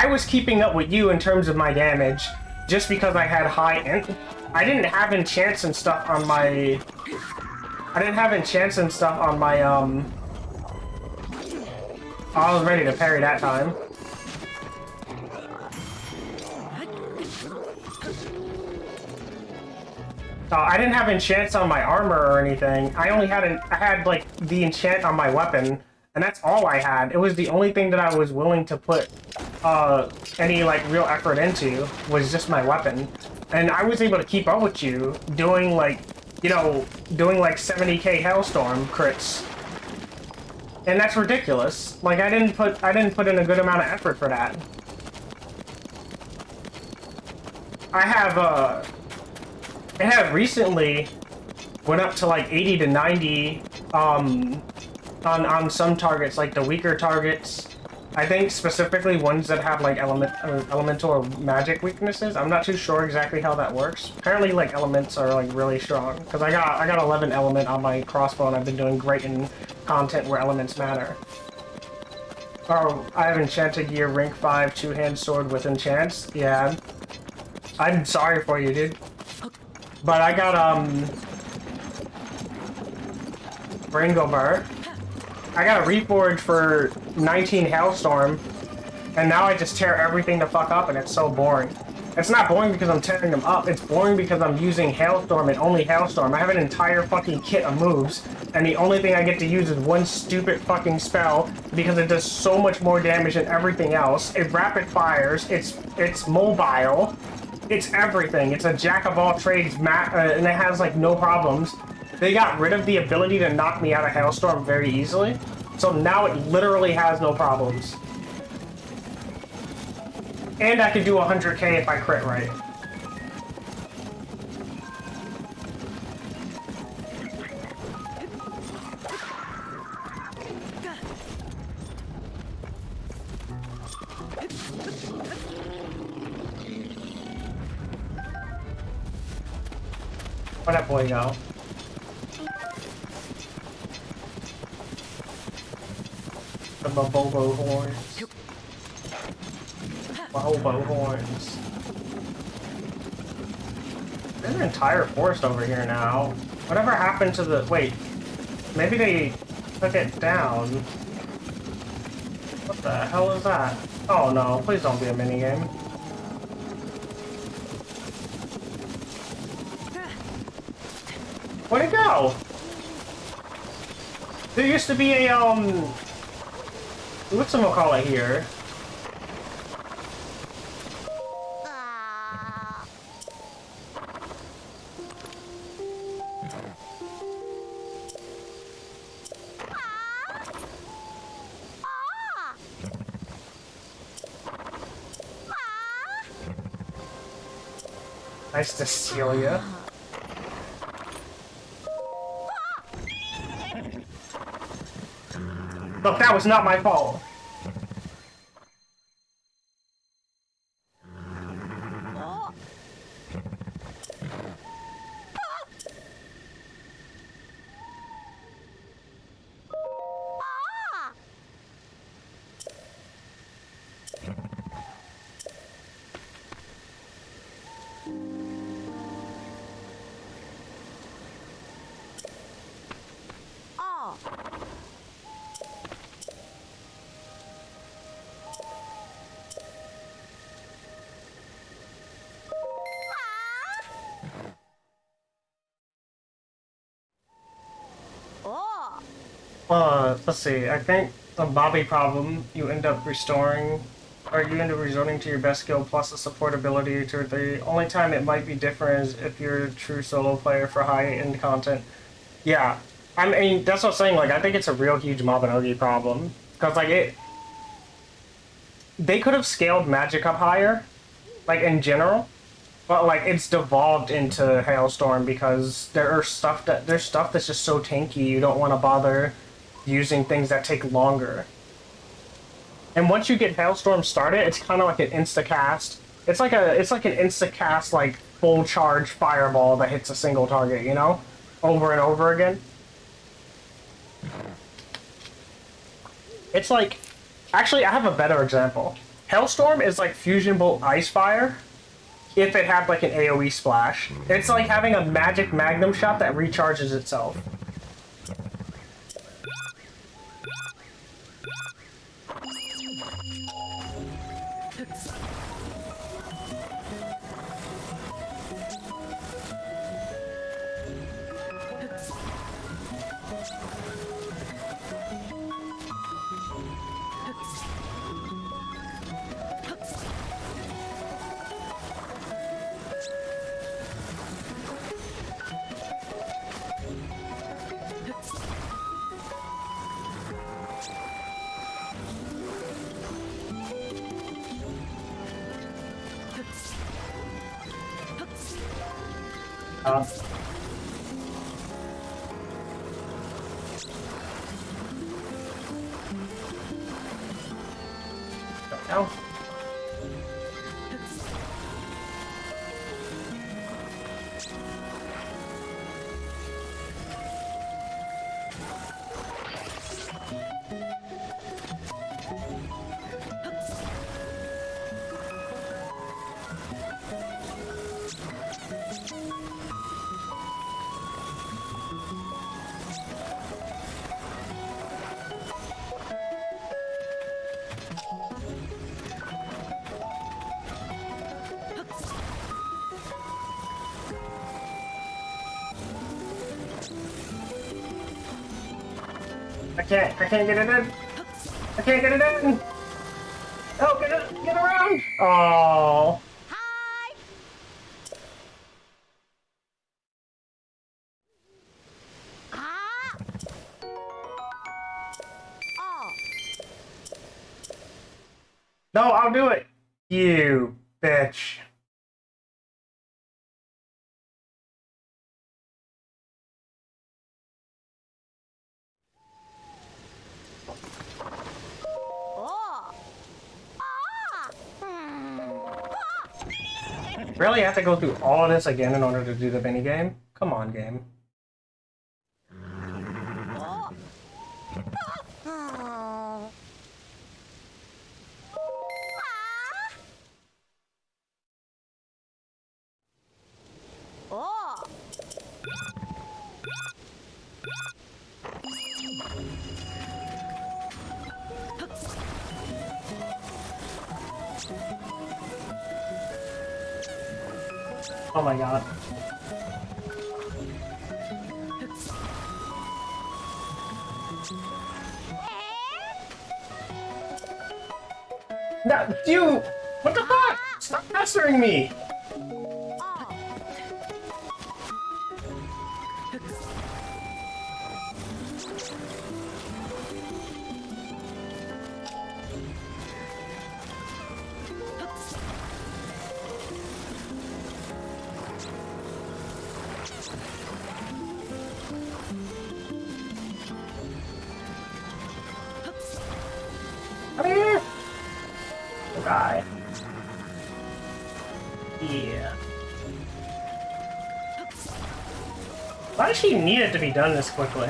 A: was keeping up with you in terms of my damage just because I had high int. I didn't have enchants and stuff on my... I didn't have enchants and stuff on my, I was ready to parry that time. I didn't have enchants on my armor or anything. I only had I had like the enchant on my weapon, and that's all I had. It was the only thing that I was willing to put any like real effort into was just my weapon, and I was able to keep up with you doing like, you know, doing like 70k Hailstorm crits, and that's ridiculous. Like I didn't put in a good amount of effort for that. I have recently went up to like 80 to 90 on some targets, like the weaker targets. I think specifically ones that have like elemental or magic weaknesses. I'm not too sure exactly how that works. Apparently like elements are like really strong because I got 11 element on my crossbow and I've been doing great in content where elements matter. Oh, I have enchanted gear, rank 5, two-hand sword with enchants. Yeah. I'm sorry for you, dude. But I got, Bringover. I got a Reforge for 19 Hailstorm, and now I just tear everything the fuck up, and it's so boring. It's not boring because I'm tearing them up, it's boring because I'm using Hailstorm and only Hailstorm. I have an entire fucking kit of moves, and the only thing I get to use is one stupid fucking spell because it does so much more damage than everything else. It rapid fires, it's mobile. It's everything. It's a jack of all trades, and it has like no problems. They got rid of the ability to knock me out of Hailstorm very easily, so now it literally has no problems. And I can do 100k if I crit right. Where'd that boy go? The Bobo horns. Bobo horns. There's an entire forest over here now. Whatever happened to the... Wait. Maybe they took it down. What the hell is that? Oh no, please don't be a minigame. Where'd it go? There used to be a, whatchamacallit here? Nice to steal ya. Look, that was not my fault. Let's see, I think the Bobby problem, you end up restoring, or you end up resorting to your best skill plus the support ability to the only time it might be different is if you're a true solo player for high-end content. Yeah, I mean, that's what I'm saying, like, I think it's a real huge Mabinogi problem. Because, like, they could have scaled Magic up higher, like, in general, but, like, it's devolved into Hailstorm because there's stuff that's just so tanky you don't want to bother using things that take longer. And once you get Hailstorm started, it's kind of like an insta-cast. It's like an insta-cast, like, full charge fireball that hits a single target, you know? Over and over again. It's like... Actually, I have a better example. Hailstorm is like Fusion Bolt Ice Fire if it had like an AoE splash. It's like having a magic magnum shot that recharges itself. No. I can't get it in. I can't get it in. Oh, get around. Oh.
B: Hi. Ah. Oh.
A: No, I'll do it. You bitch.
B: Oh. Ah.
A: Really have to go through all of this again in order to do the minigame? Come on, game.
B: Oh. Oh. Oh.
A: Oh my god. No, you! What the fuck? Stop pestering me! Come here! Die. Yeah. Why does she need it to be done this quickly?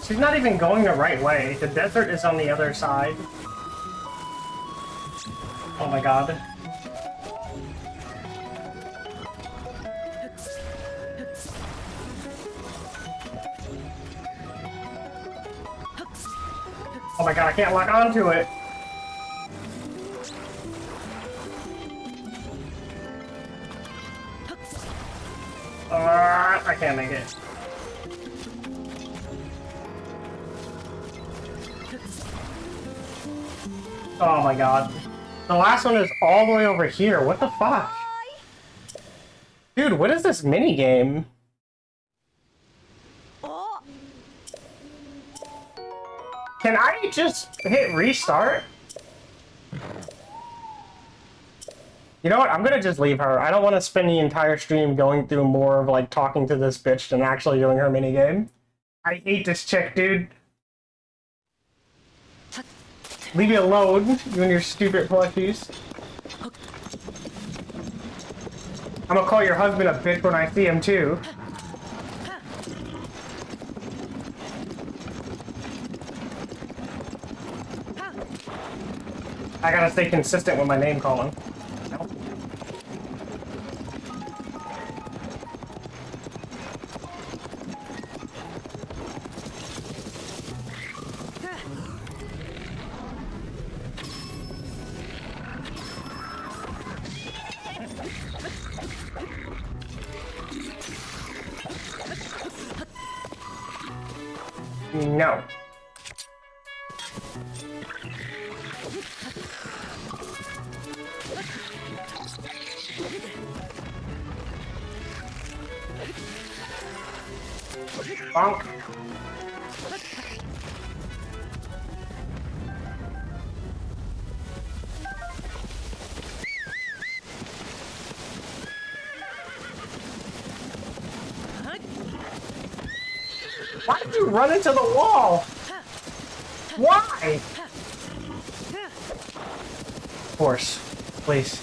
A: She's not even going the right way. The desert is on the other side. Oh my god. Oh my god, I can't lock onto it. I can't make it. Oh my god. The last one is all the way over here. What the fuck? Dude, what is this mini game?
B: Oh.
A: Can I just hit restart? You know what? I'm gonna just leave her. I don't want to spend the entire stream going through more of like talking to this bitch than actually doing her minigame. I hate this chick, dude. Leave me alone, you and your stupid plushies. I'm gonna call your husband a bitch when I see him too. I gotta stay consistent with my name calling. No. No. Bonk. Why did you run into the wall? Why? Horse, please.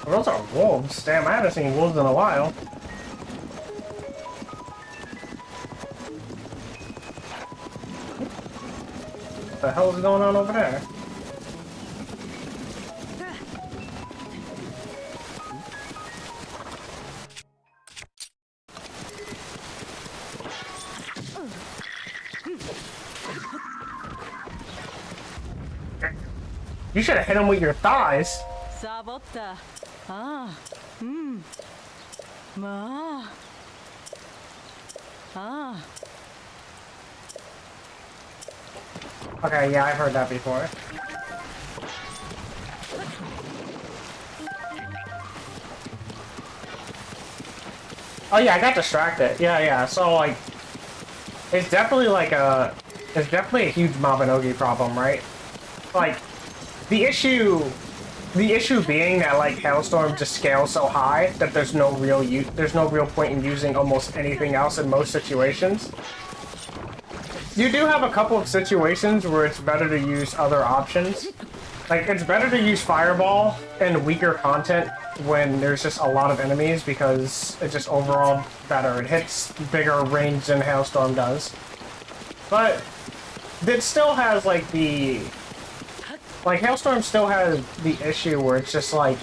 A: Oh, those are wolves. Damn, I haven't seen wolves in a while. What the hell is going on over there? You should have hit him with your thighs.
C: Sabotta. Ah. Hmm. Ma. Ah.
A: Okay, yeah, I've heard that before. Oh yeah, I got distracted. Yeah. So like, it's definitely like it's definitely a huge Mabinogi problem, right? Like, the issue being that like Hailstorm just scales so high that there's no real point in using almost anything else in most situations. You do have a couple of situations where it's better to use other options. Like, it's better to use Fireball and weaker content when there's just a lot of enemies because it's just overall better. It hits bigger range than Hailstorm does. But it still has like Hailstorm still has the issue where it's just like,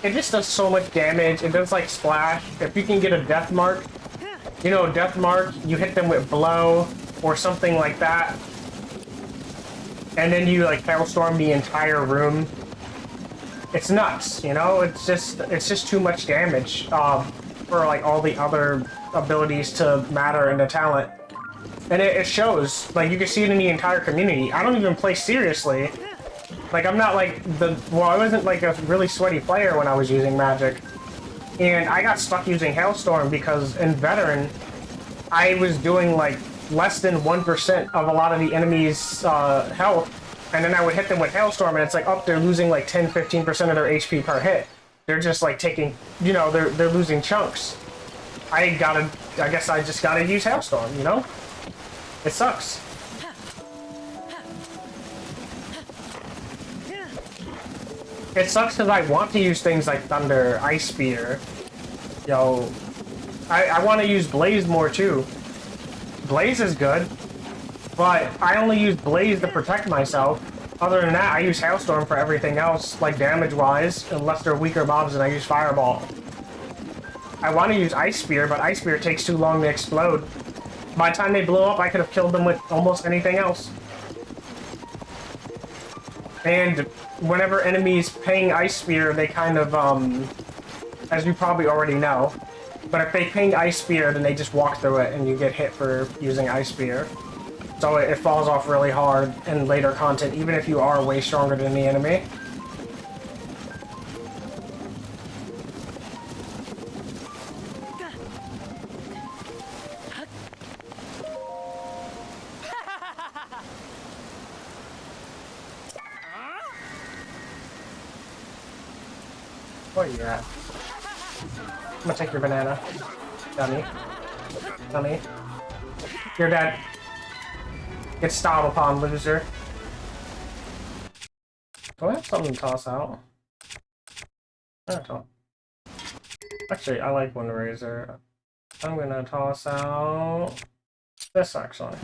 A: it just does so much damage. It does like splash. If you can get a death mark, you know, death mark, you hit them with blow or something like that. And then you like Hailstorm the entire room. It's nuts, you know? It's just too much damage for like all the other abilities to matter in the talent. And it shows. Like, you can see it in the entire community. I don't even play seriously. Like, I'm not like I wasn't like a really sweaty player when I was using Magic. And I got stuck using Hailstorm because in Veteran, I was doing like less than 1% of a lot of the enemies' health. And then I would hit them with Hailstorm and it's like, oh, they're losing like 10-15% of their HP per hit. They're just like taking, you know, they're losing chunks. I guess I just gotta use Hailstorm, you know? It sucks. It sucks because I want to use things like Thunder, Ice Spear. Yo, I want to use Blaze more too. Blaze is good, but I only use Blaze to protect myself. Other than that, I use Hailstorm for everything else, like damage-wise, unless they're weaker mobs, and I use Fireball. I want to use Ice Spear, but Ice Spear takes too long to explode. By the time they blow up, I could have killed them with almost anything else. And whenever enemies ping Ice Spear, they kind of, as you probably already know, but if they ping Ice Spear, then they just walk through it and you get hit for using Ice Spear. So it falls off really hard in later content, even if you are way stronger than the enemy. Where are you at? gonna take your banana. Dummy. Dummy. You're dead. Get styled upon, loser. Do I have something to toss out? I don't. Actually, I like Wind Razor. I'm gonna toss out this actually.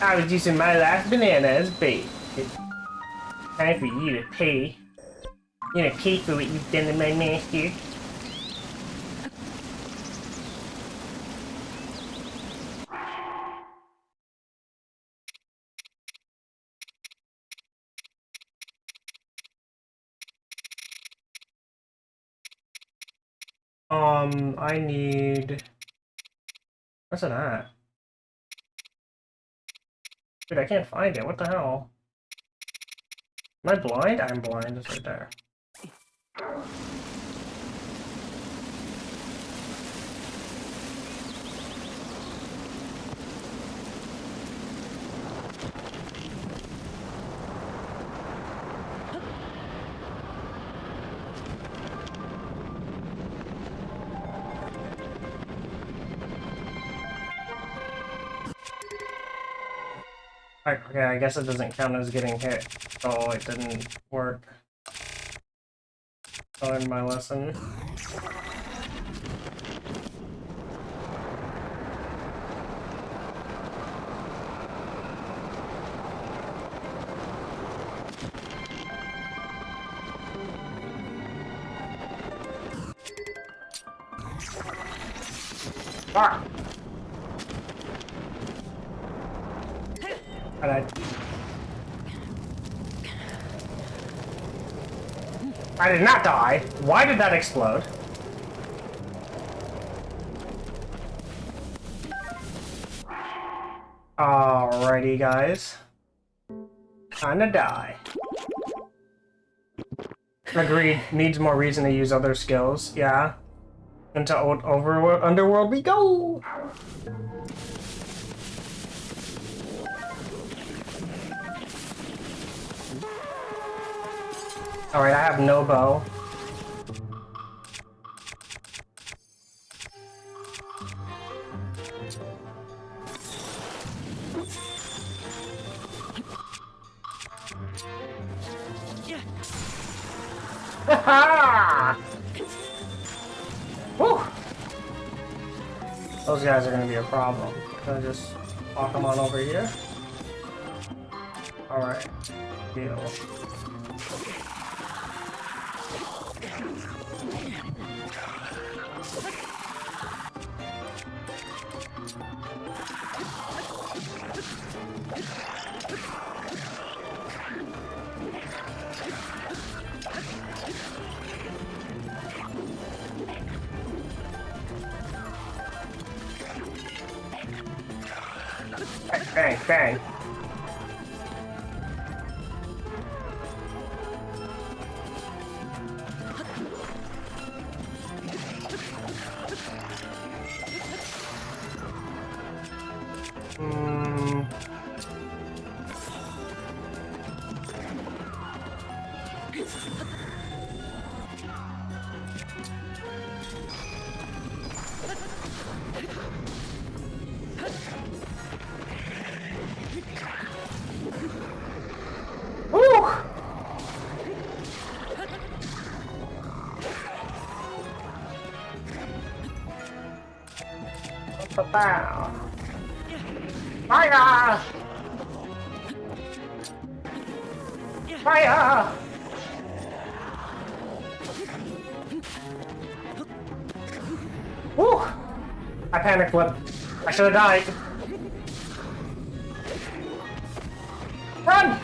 A: I was using my last banana as bait. Time for you to pay. You're gonna pay for what you've done to my master. I need... Where's it at? Dude, I can't find it. What the hell? Am I blind? I'm blind. It's right there. Okay, I guess it doesn't count as getting hit, so it didn't work. I learned my lesson. Ah! I did not die. Why did that explode? Alrighty, guys. Time to die. Agreed. Needs more reason to use other skills. Yeah. Into Underworld we go! Alright, I have no bow. Ha! Woo! Those guys are gonna be a problem. Gonna just walk them on over here. Alright. Deal. Bang, bang. Fire! Fire! Woo! I panic flipped. I should have died. Run!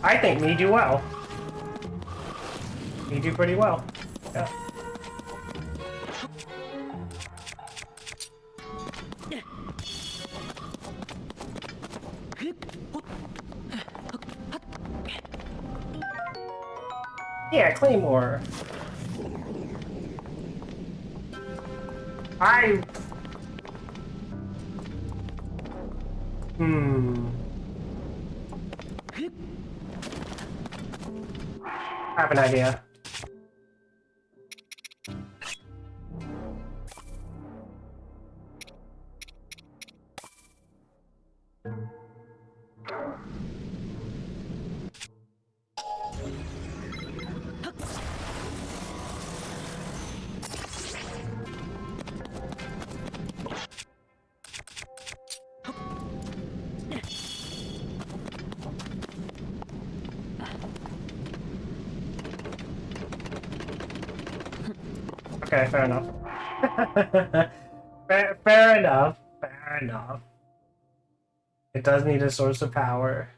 A: I think me do well. Me do pretty well. Yeah. Yeah, Claymore. I... I have an idea. Okay, fair enough. Fair enough. Fair enough. It does need a source of power.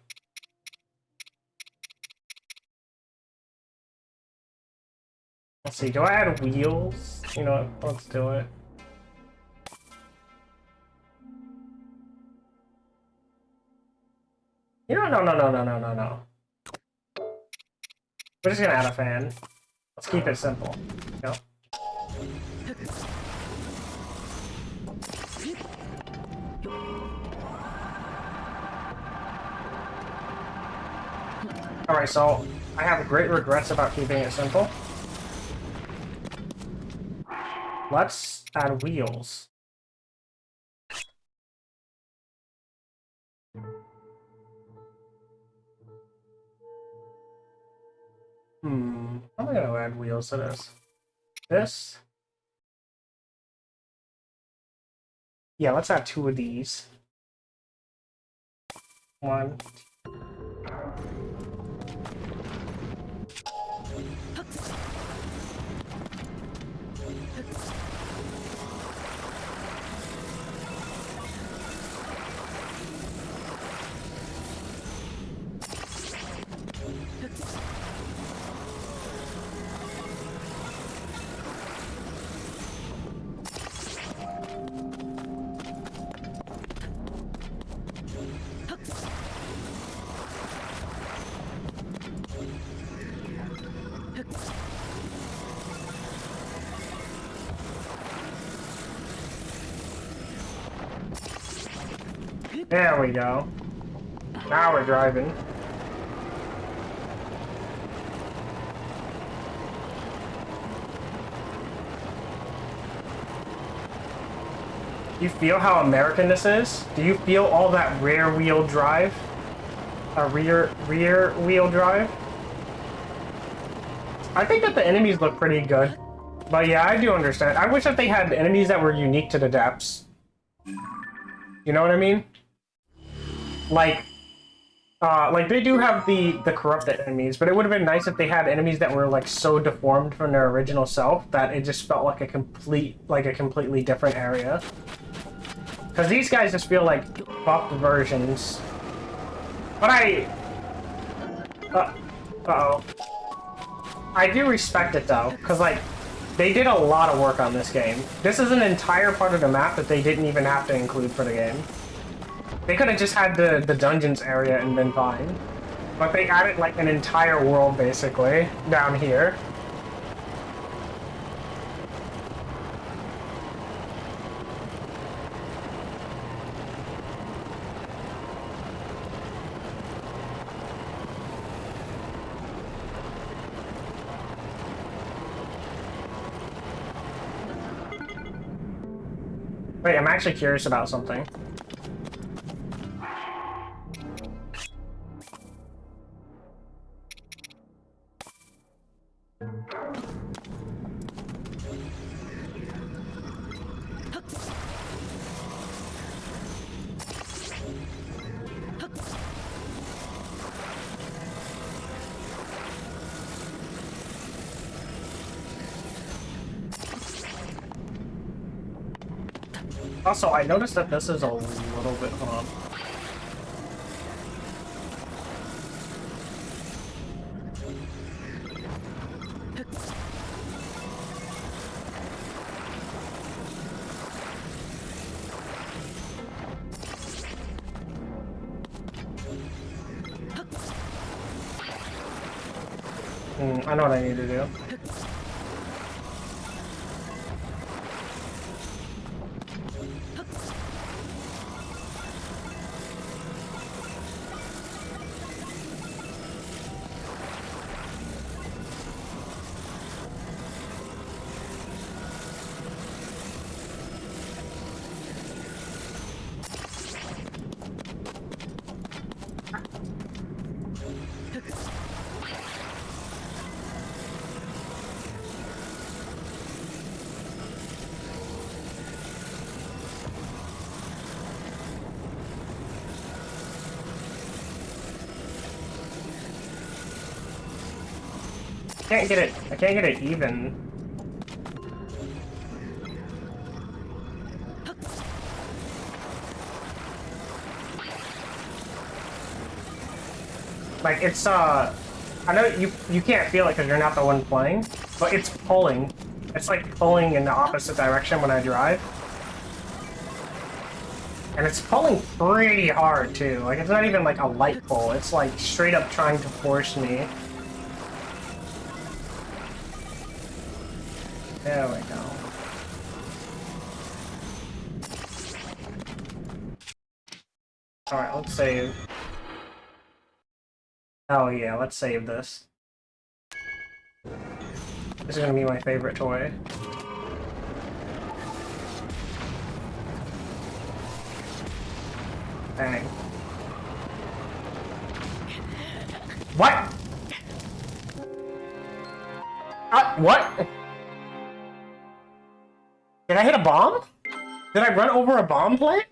A: Let's see, do I add wheels? You know what, let's do it. You know, no. We're just gonna add a fan. Let's keep it simple. You know? Alright, so I have great regrets about keeping it simple. Let's add wheels. I'm gonna add wheels to this. This? Yeah, let's add 2 of these. 1. There we go. Now we're driving. You feel how American this is? Do you feel all that rear wheel drive? Rear wheel drive? I think that the enemies look pretty good. But yeah, I do understand. I wish that they had enemies that were unique to the depths. You know what I mean? Like they do have the corrupted enemies, but it would have been nice if they had enemies that were like so deformed from their original self that it just felt like a completely different area. Because these guys just feel like buffed versions. But uh-oh. I do respect it though, because like they did a lot of work on this game. This is an entire part of the map that they didn't even have to include for the game. They could have just had the dungeons area and been fine. But they added like an entire world basically down here. Wait, I'm actually curious about something. Also, I noticed that this is a little bit, hold on. I know what I need to do. Can't get it. I can't get it even. Like it's I know you can't feel it because you're not the one playing, but it's pulling. It's like pulling in the opposite direction when I drive. And it's pulling pretty hard too. Like it's not even like a light pull. It's like straight up trying to force me. There we go. Alright, let's save. Oh yeah, let's save this. This is gonna be my favorite toy. Bang. What? What? Did I hit a bomb? Did I run over a bomb plant?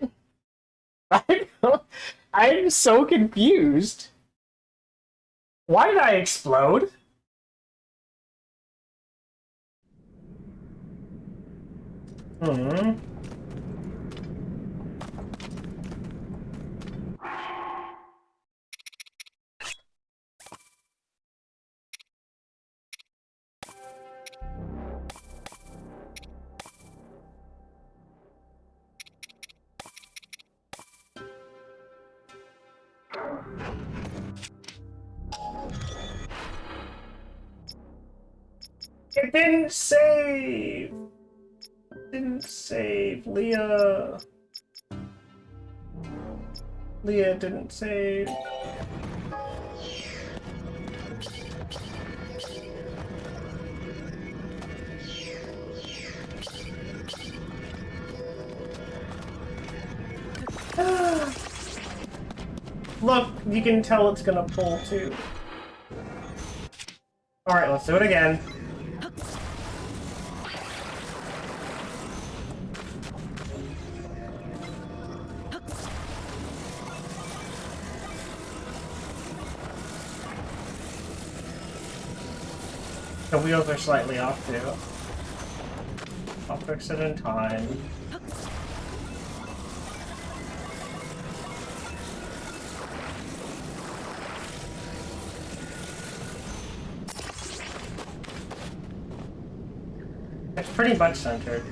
A: I'm so confused. Why did I explode? Hmm. It didn't save! Didn't save. Leah didn't save. Look, you can tell it's gonna pull too. Alright, let's do it again. The wheels are slightly off too. I'll fix it in time. It's pretty much centered.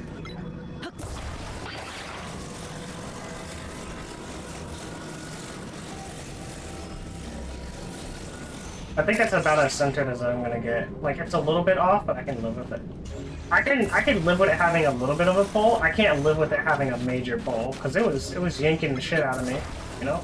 A: I think that's about as centered as I'm gonna get. Like it's a little bit off, but I can live with it. I can live with it having a little bit of a pull. I can't live with it having a major pull because it was yanking the shit out of me, you know.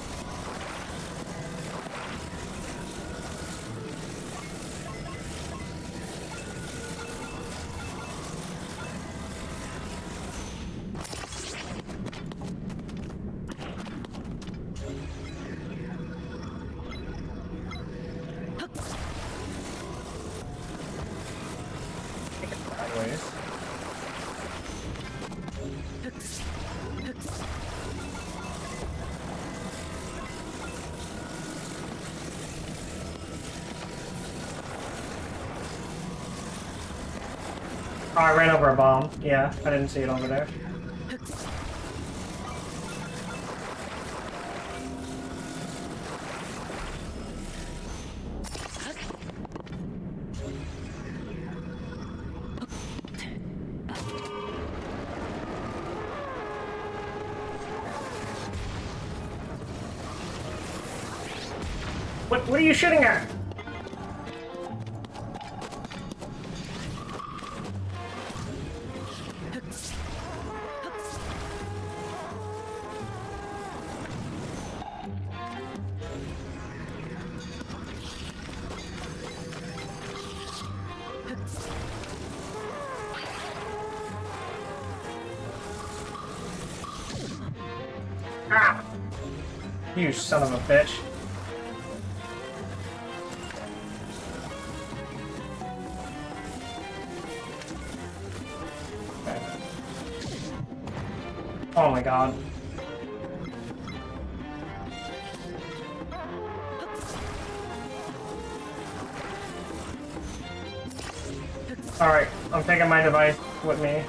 A: Oh, I ran over a bomb. Yeah, I didn't see it over there. What are you shooting at? You son of a bitch. Okay. Oh my god. Alright, I'm taking my device with me.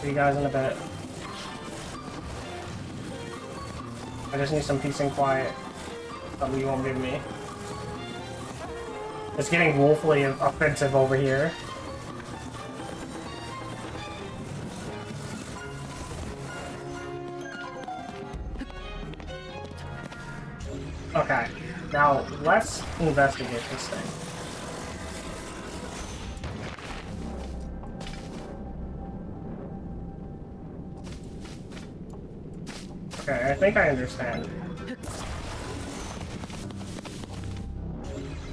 A: See you guys in a bit. I just need some peace and quiet. Something you won't give me. It's getting woefully offensive over here. Okay, now let's investigate this thing. Okay, I think I understand.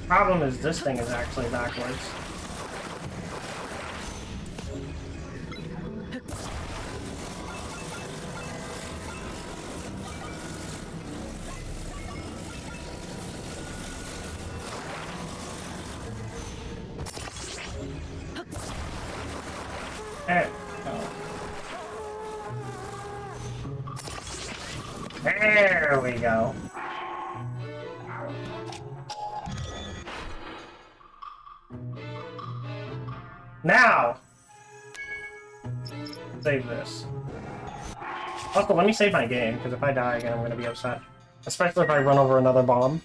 A: Problem is this thing is actually backwards. There we go. Now! Save this. Also, let me save my game, because if I die again, I'm gonna be upset. Especially if I run over another bomb.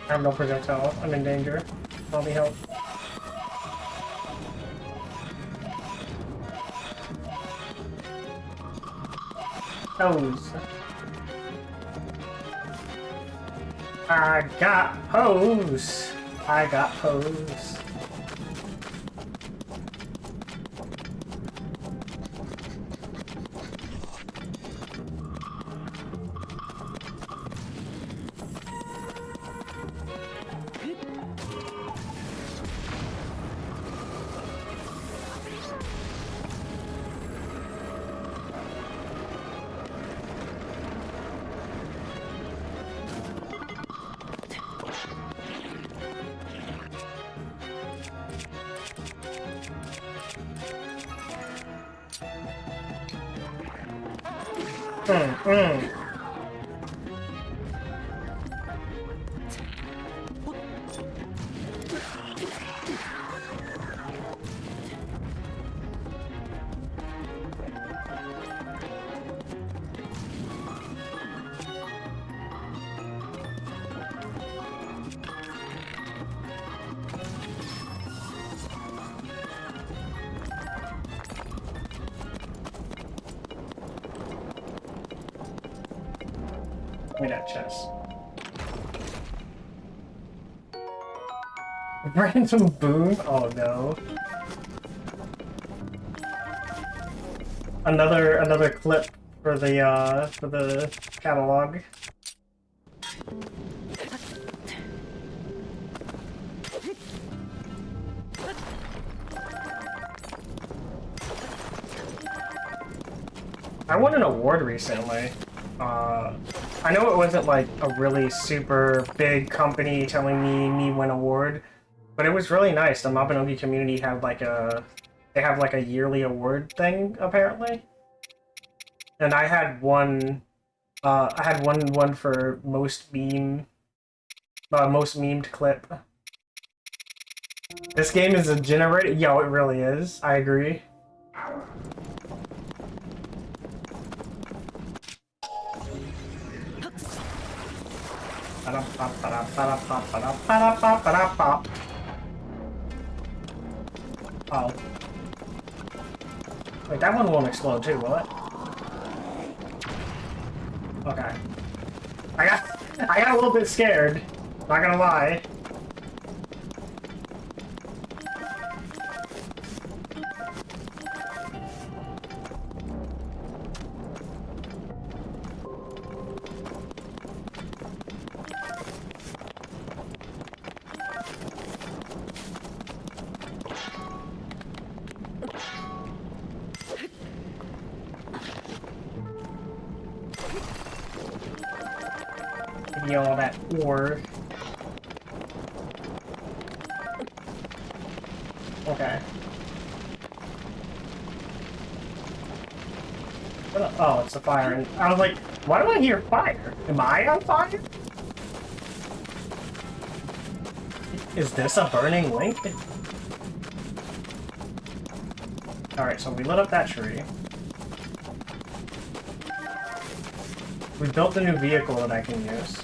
A: I have no projectile. I'm in danger. Help me help. Hose. I got hose. I got hose. Give me that chest. Random boon? Oh no. Another clip for the catalog. I won an award recently. I know it wasn't like a really super big company telling me win award, but it was really nice. The Mabinogi community had like they have like a yearly award thing apparently, and I had one. I had one for most memed clip. This game is a generator. Yo, it really is. I agree. Oh. Wait, that one won't explode too, will it? Okay. I got a little bit scared. Not gonna lie. Give me all that ore. Okay. Oh, it's a fire. And I was like, why do I hear fire? Am I on fire? Is this a burning link? Alright, so we lit up that tree. We built a new vehicle that I can use.